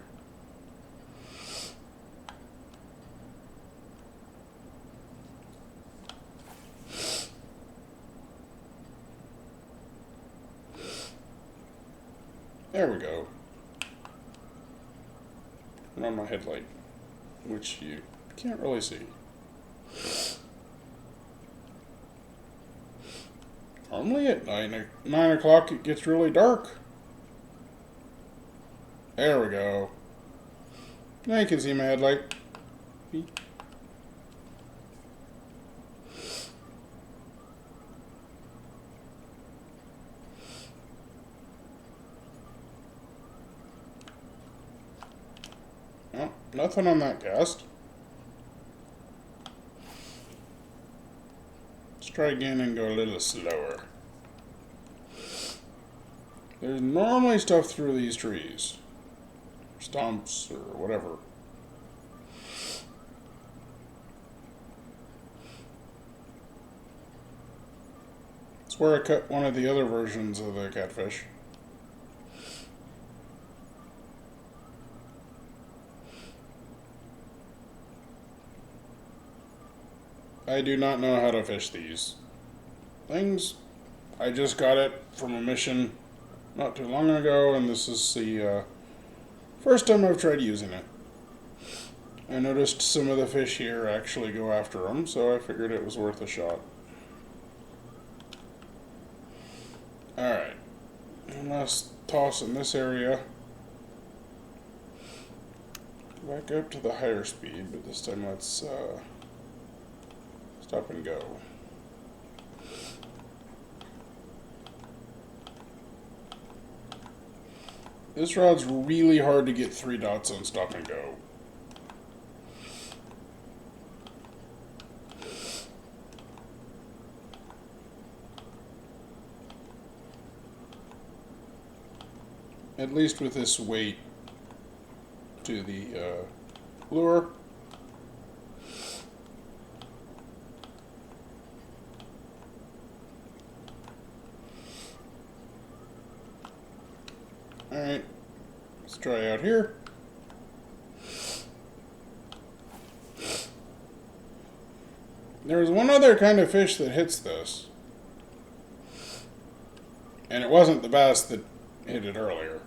There we go. And on my headlight, which you can't really see. Normally at 9 o'clock it gets really dark. There we go. Now you can see my headlight. Oh, nothing on that cast. Let's try again and go a little slower. There's normally stuff through these trees. Stumps or whatever. It's where I cut one of the other versions of the catfish. I do not know how to fish these things. I just got it from a mission not too long ago, and this is the first time I've tried using it. I noticed some of the fish here actually go after them, so I figured it was worth a shot. Alright, one last toss in this area. Back up to the higher speed, but this time let's stop and go. This rod's really hard to get 3 dots on stop and go. At least with this weight to the lure. Alright, let's try out here. There's one other kind of fish that hits this. And it wasn't the bass that hit it earlier.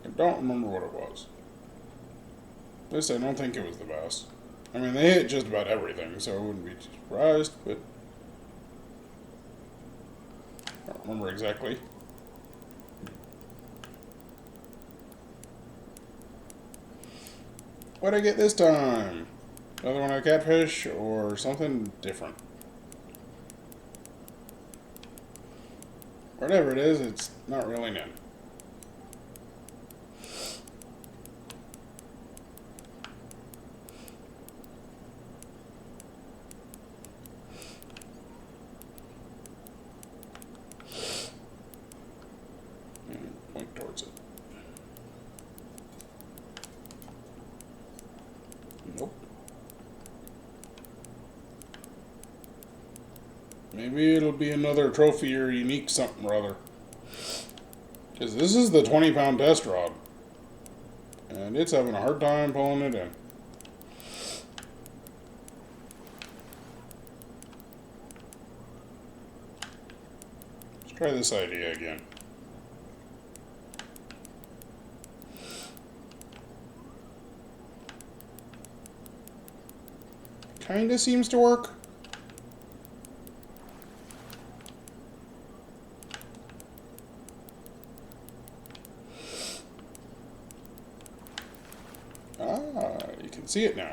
I don't remember what it was. At least I don't think it was the bass. I mean, they hit just about everything, so I wouldn't be surprised, but I don't remember exactly. What'd I get this time? Another one of catfish or something different? Whatever it is, it's not reeling in. Maybe it'll be another trophy or unique something or other. Because this is the 20-pound test rod. And it's having a hard time pulling it in. Let's try this idea again. Kinda seems to work. Ah, you can see it now.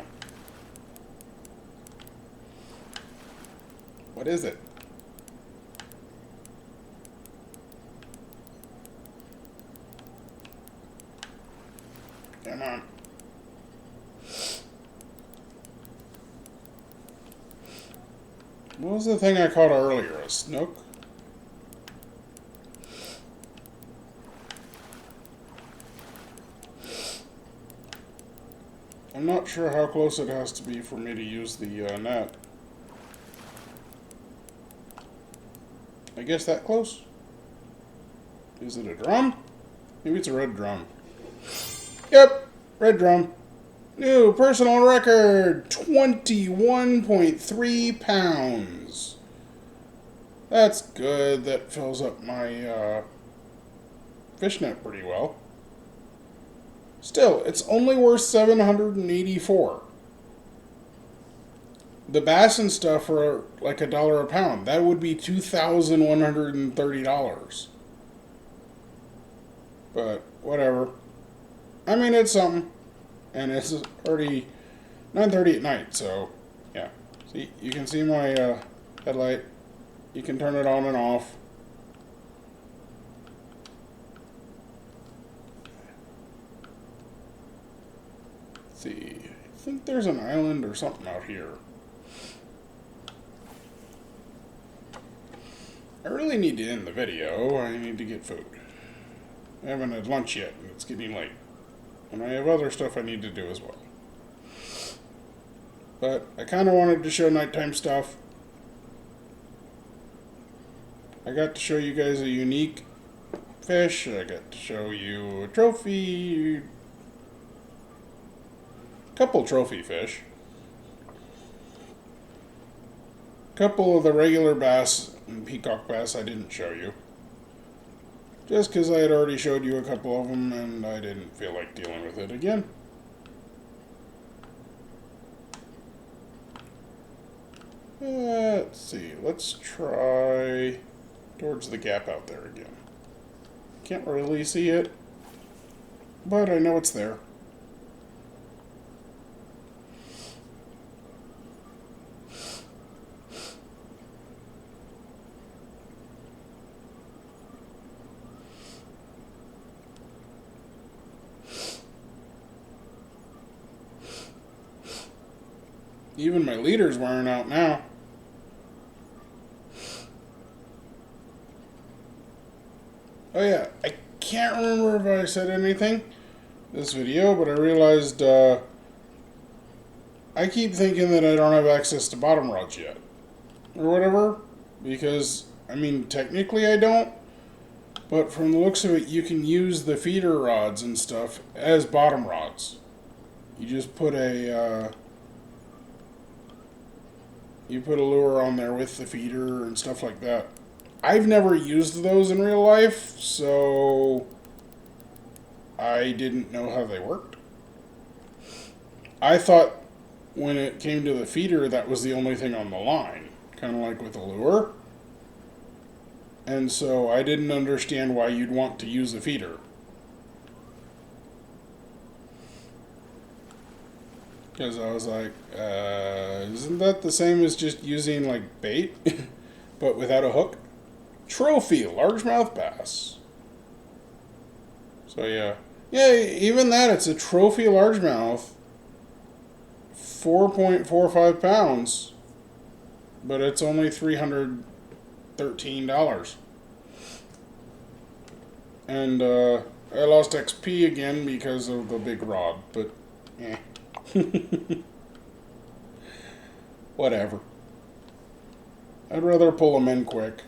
What is it? Come on. What was the thing I caught earlier? A snook? I'm not sure how close it has to be for me to use the net. I guess that close? Is it a drum? Maybe it's a red drum. Yep, red drum. New personal record, 21.3 pounds. That's good. That fills up my fish net pretty well. Still, it's only worth $784. The bass and stuff are like $1 a pound. That would be $2,130. But whatever. I mean, it's something. And it's already 9:30 at night, so yeah. See, you can see my headlight. You can turn it on and off. Let's see, I think there's an island or something out here. I really need to end the video. I need to get food. I haven't had lunch yet, and it's getting late. And I have other stuff I need to do as well. But I kind of wanted to show nighttime stuff. I got to show you guys a unique fish. I got to show you a trophy. A couple trophy fish. A couple of the regular bass and peacock bass I didn't show you. Just because I had already showed you a couple of them and I didn't feel like dealing with it again. Let's see, let's try towards the gap out there again. Can't really see it, but I know it's there. Even my leader's wearing out now. Oh yeah, I can't remember if I said anything this video, but I realized I keep thinking that I don't have access to bottom rods yet. Or whatever. Because, I mean, technically I don't. But from the looks of it, you can use the feeder rods and stuff as bottom rods. You just put a... you put a lure on there with the feeder and stuff like that. I've never used those in real life, so I didn't know how they worked. I thought when it came to the feeder, that was the only thing on the line, kind of like with a lure. And so I didn't understand why you'd want to use a feeder. Because I was like, isn't that the same as just using like bait, but without a hook? Trophy largemouth bass. So yeah, even that, it's a trophy largemouth, 4.45 pounds, but it's only $313. And I lost XP again because of the big rod, but eh. Whatever. I'd rather pull them in quick.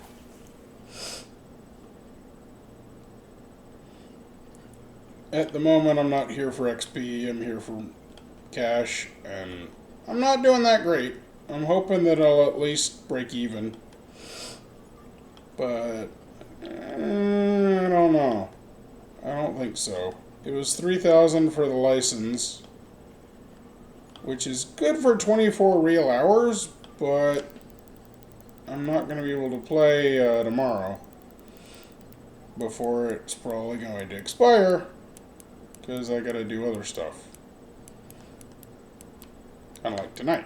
At the moment, I'm not here for XP. I'm here for cash, and I'm not doing that great. I'm hoping that I'll at least break even. But I don't know. I don't think so. It was 3,000 for the license, which is good for 24 real hours, but I'm not going to be able to play tomorrow before it's probably going to expire because I got to do other stuff. Kind of like tonight.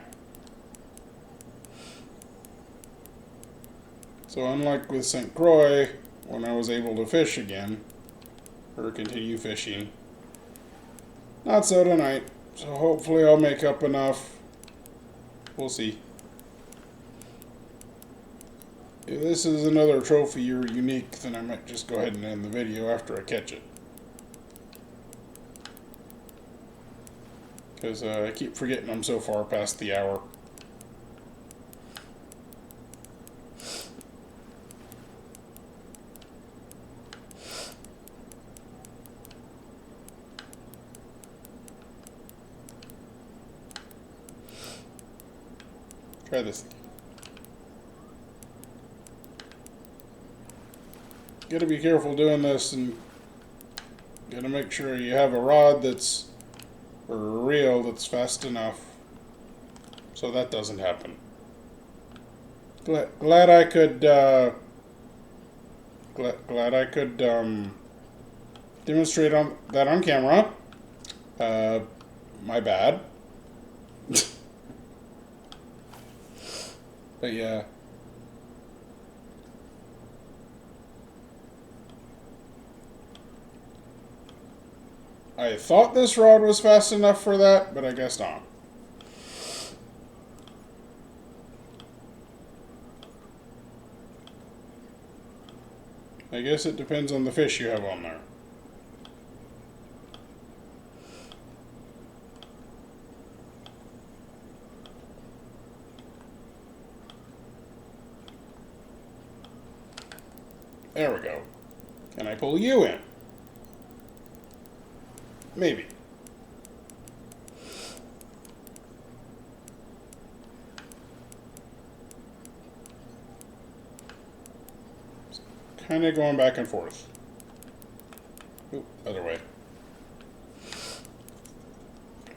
So unlike with St. Croix, when I was able to fish again, or continue fishing, not so tonight. So hopefully I'll make up enough. We'll see. If this is another trophy or unique, then I might just go ahead and end the video after I catch it. Because I keep forgetting I'm so far past the hour. Try this again. Gotta be careful doing this, and gotta make sure you have a rod that's, or a reel that's fast enough so that doesn't happen. Glad I could glad I could demonstrate that on camera. My bad. But yeah. I thought this rod was fast enough for that, but I guess not. I guess it depends on the fish you have on there. There we go. Can I pull you in? Maybe. Kind of going back and forth. Oop, other way.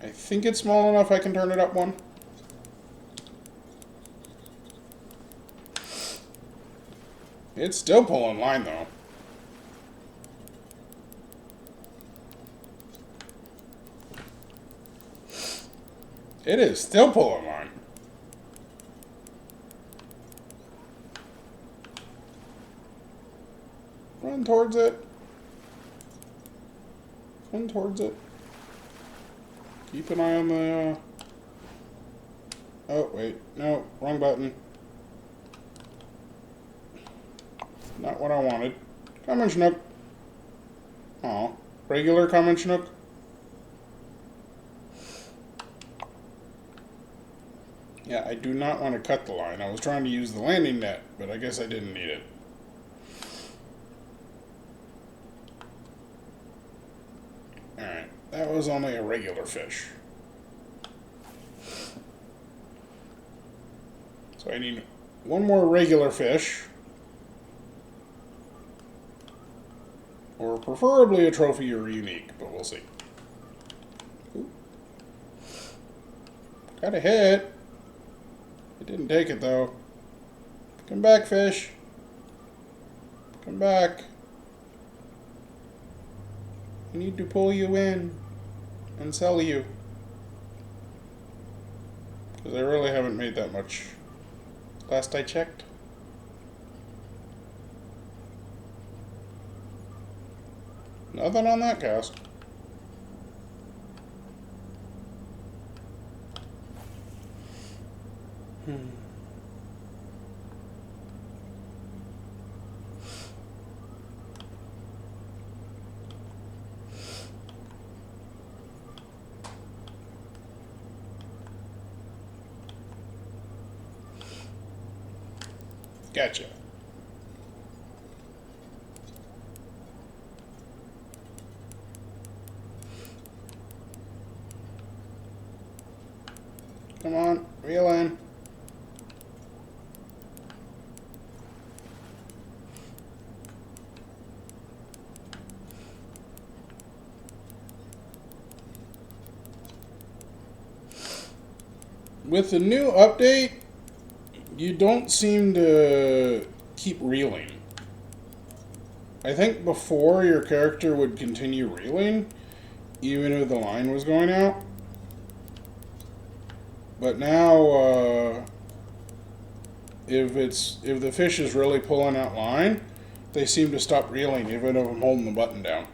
I think it's small enough I can turn it up one. It's still pulling line though. It is still pulling line. Run towards it. Run towards it. Keep an eye on the... Oh, wait. No, wrong button. Not what I wanted. Come on, Chinook. Aw. Regular common Chinook. Yeah, I do not want to cut the line. I was trying to use the landing net, but I guess I didn't need it. Alright, that was only a regular fish. So I need one more regular fish. Or preferably a trophy or unique, but we'll see. Ooh. Got a hit. It didn't take it though. Come back, fish. Come back. I need to pull you in and sell you. Because I really haven't made that much. Last I checked. Nothing on that cast. Gotcha. Come on, reel in. With the new update, you don't seem to keep reeling. I think before your character would continue reeling, even if the line was going out. But now, if the fish is really pulling out line, they seem to stop reeling, even if I'm holding the button down.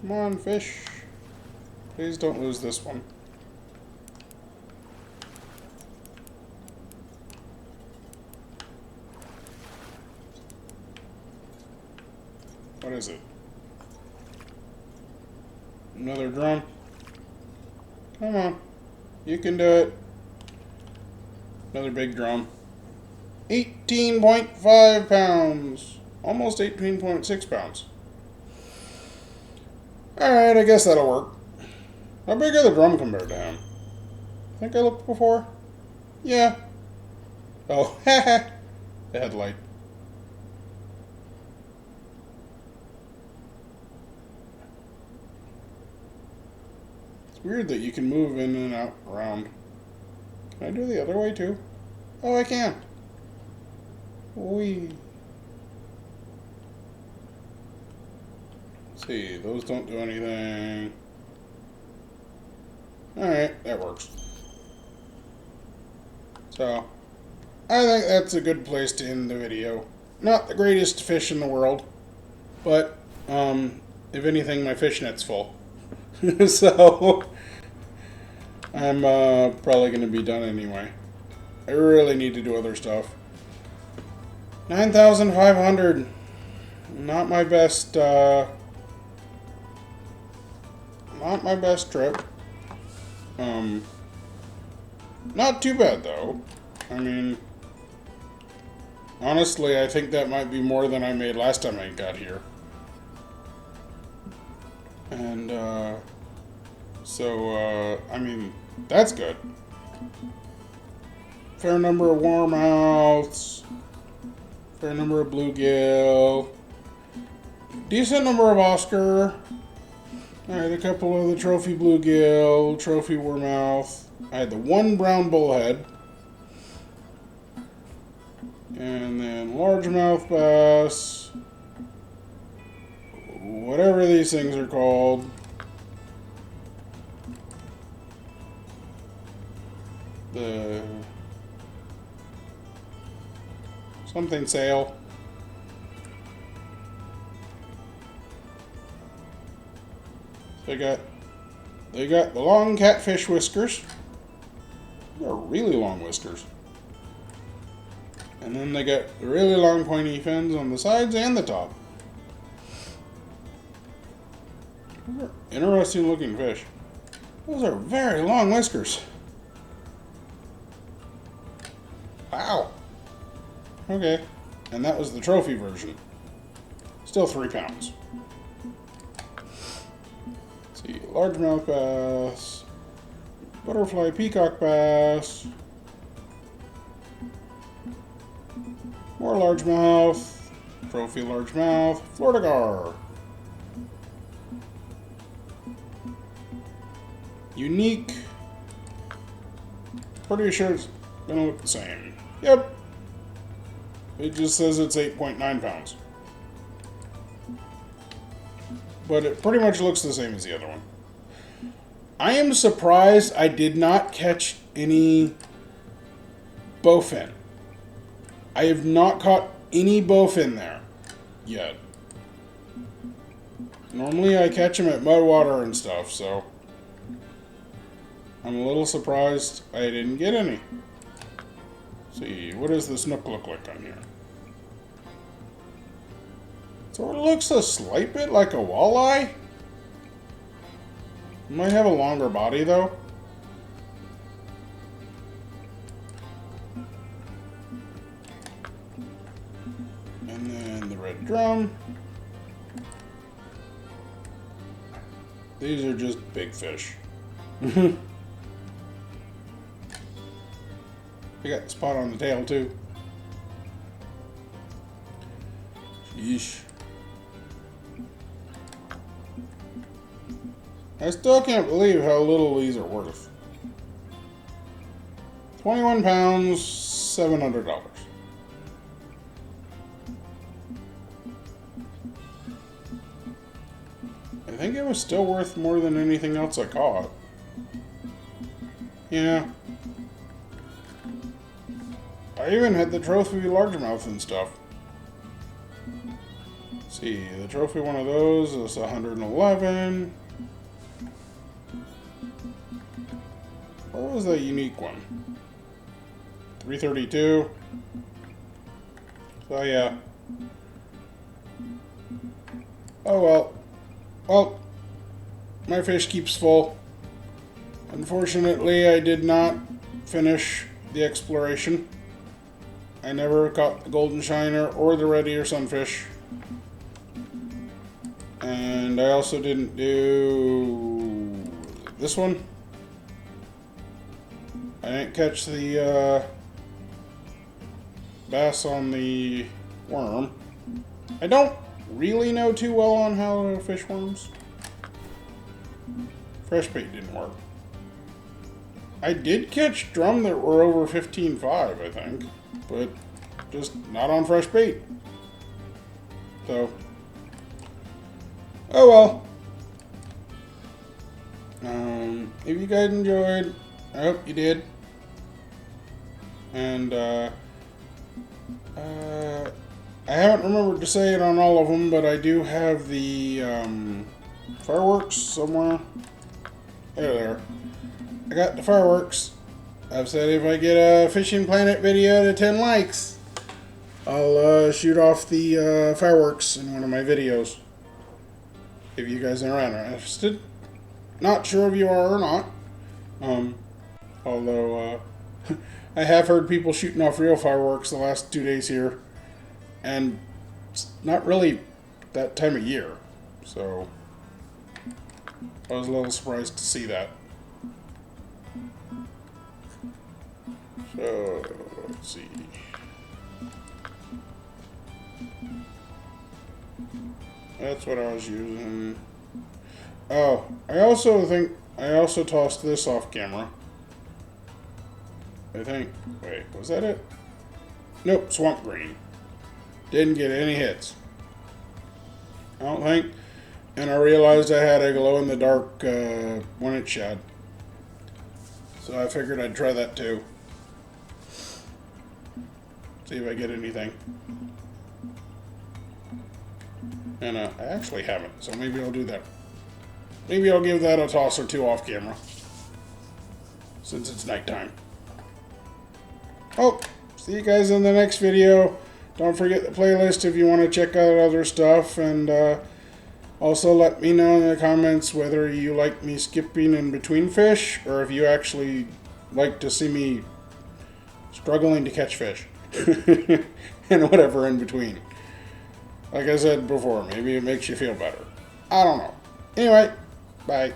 Come on, fish. Please don't lose this one. What is it? Another drum? Come on. You can do it. Another big drum. 18.5 pounds. Almost 18.6 pounds. Alright, I guess that'll work. How big are the drum compared to him? I think I looked before. Yeah. Oh, haha. The headlight. It's weird that you can move in and out around. Can I do the other way too? Oh, I can. Whee. Let's see, those don't do anything. Alright, that works. So, I think that's a good place to end the video. Not the greatest fish in the world, but, if anything, my fish net's full. So, I'm probably going to be done anyway. I really need to do other stuff. 9,500. Not my best, not my best trip. Not too bad though. I mean, honestly, I think that might be more than I made last time I got here. And, I mean, that's good. Fair number of warmouths. Fair number of bluegill. Decent number of Oscar. Alright, a couple of the trophy bluegill, trophy warmouth. I had the one brown bullhead. And then largemouth bass. Whatever these things are called. The something sail. They got the long catfish whiskers. They're really long whiskers. And then they got the really long pointy fins on the sides and the top. Those are interesting looking fish. Those are very long whiskers. Wow. Okay. And that was the trophy version. Still 3 pounds. Let's see. Largemouth bass. Butterfly peacock bass. More largemouth. Trophy largemouth. Florida gar. Unique. Pretty sure it's gonna look the same. Yep. It just says it's 8.9 pounds. But it pretty much looks the same as the other one. I am surprised I did not catch any bowfin. I have not caught any bowfin there yet. Normally I catch them at mud water and stuff, so I'm a little surprised I didn't get any. Let's see, what does the snook look like on here? Sort of looks a slight bit like a walleye. Might have a longer body though. And then the red drum. These are just big fish. I got the spot on the tail too. Yeesh. I still can't believe how little these are worth. 21 pounds, $700. I think it was still worth more than anything else I caught. Yeah. I even had the trophy largemouth and stuff. Let's see, the trophy one of those is 111. What was that unique one? 332. So yeah. Oh well. Well, my fish keeps full. Unfortunately, I did not finish the exploration. I never caught the golden shiner or the red ear sunfish. And I also didn't do this one. I didn't catch the bass on the worm. I don't really know too well on how to fish worms. Fresh bait didn't work. I did catch drum that were over 15.5, I think, but just not on fresh bait. So, oh well. If you guys enjoyed, I hope you did. And I haven't remembered to say it on all of them, but I do have the fireworks somewhere. There. I got the fireworks. I've said if I get a Fishing Planet video to 10 likes, I'll shoot off the fireworks in one of my videos. If you guys are interested. Not sure if you are or not. Although I have heard people shooting off real fireworks the last 2 days here. And it's not really that time of year. So I was a little surprised to see that. So, let's see. That's what I was using. Oh, I also tossed this off camera. I think. Wait, was that it? Nope, swamp green. Didn't get any hits. I don't think. And I realized I had a glow-in-the-dark 1-inch shad. So I figured I'd try that too. See if I get anything. And I actually haven't, so maybe I'll do that. Maybe I'll give that a toss or two off camera. Since it's nighttime. Oh, see you guys in the next video. Don't forget the playlist if you want to check out other stuff. And also let me know in the comments whether you like me skipping in between fish, or if you actually like to see me struggling to catch fish. And whatever in between. Like I said before, maybe it makes you feel better. I don't know. Anyway, bye.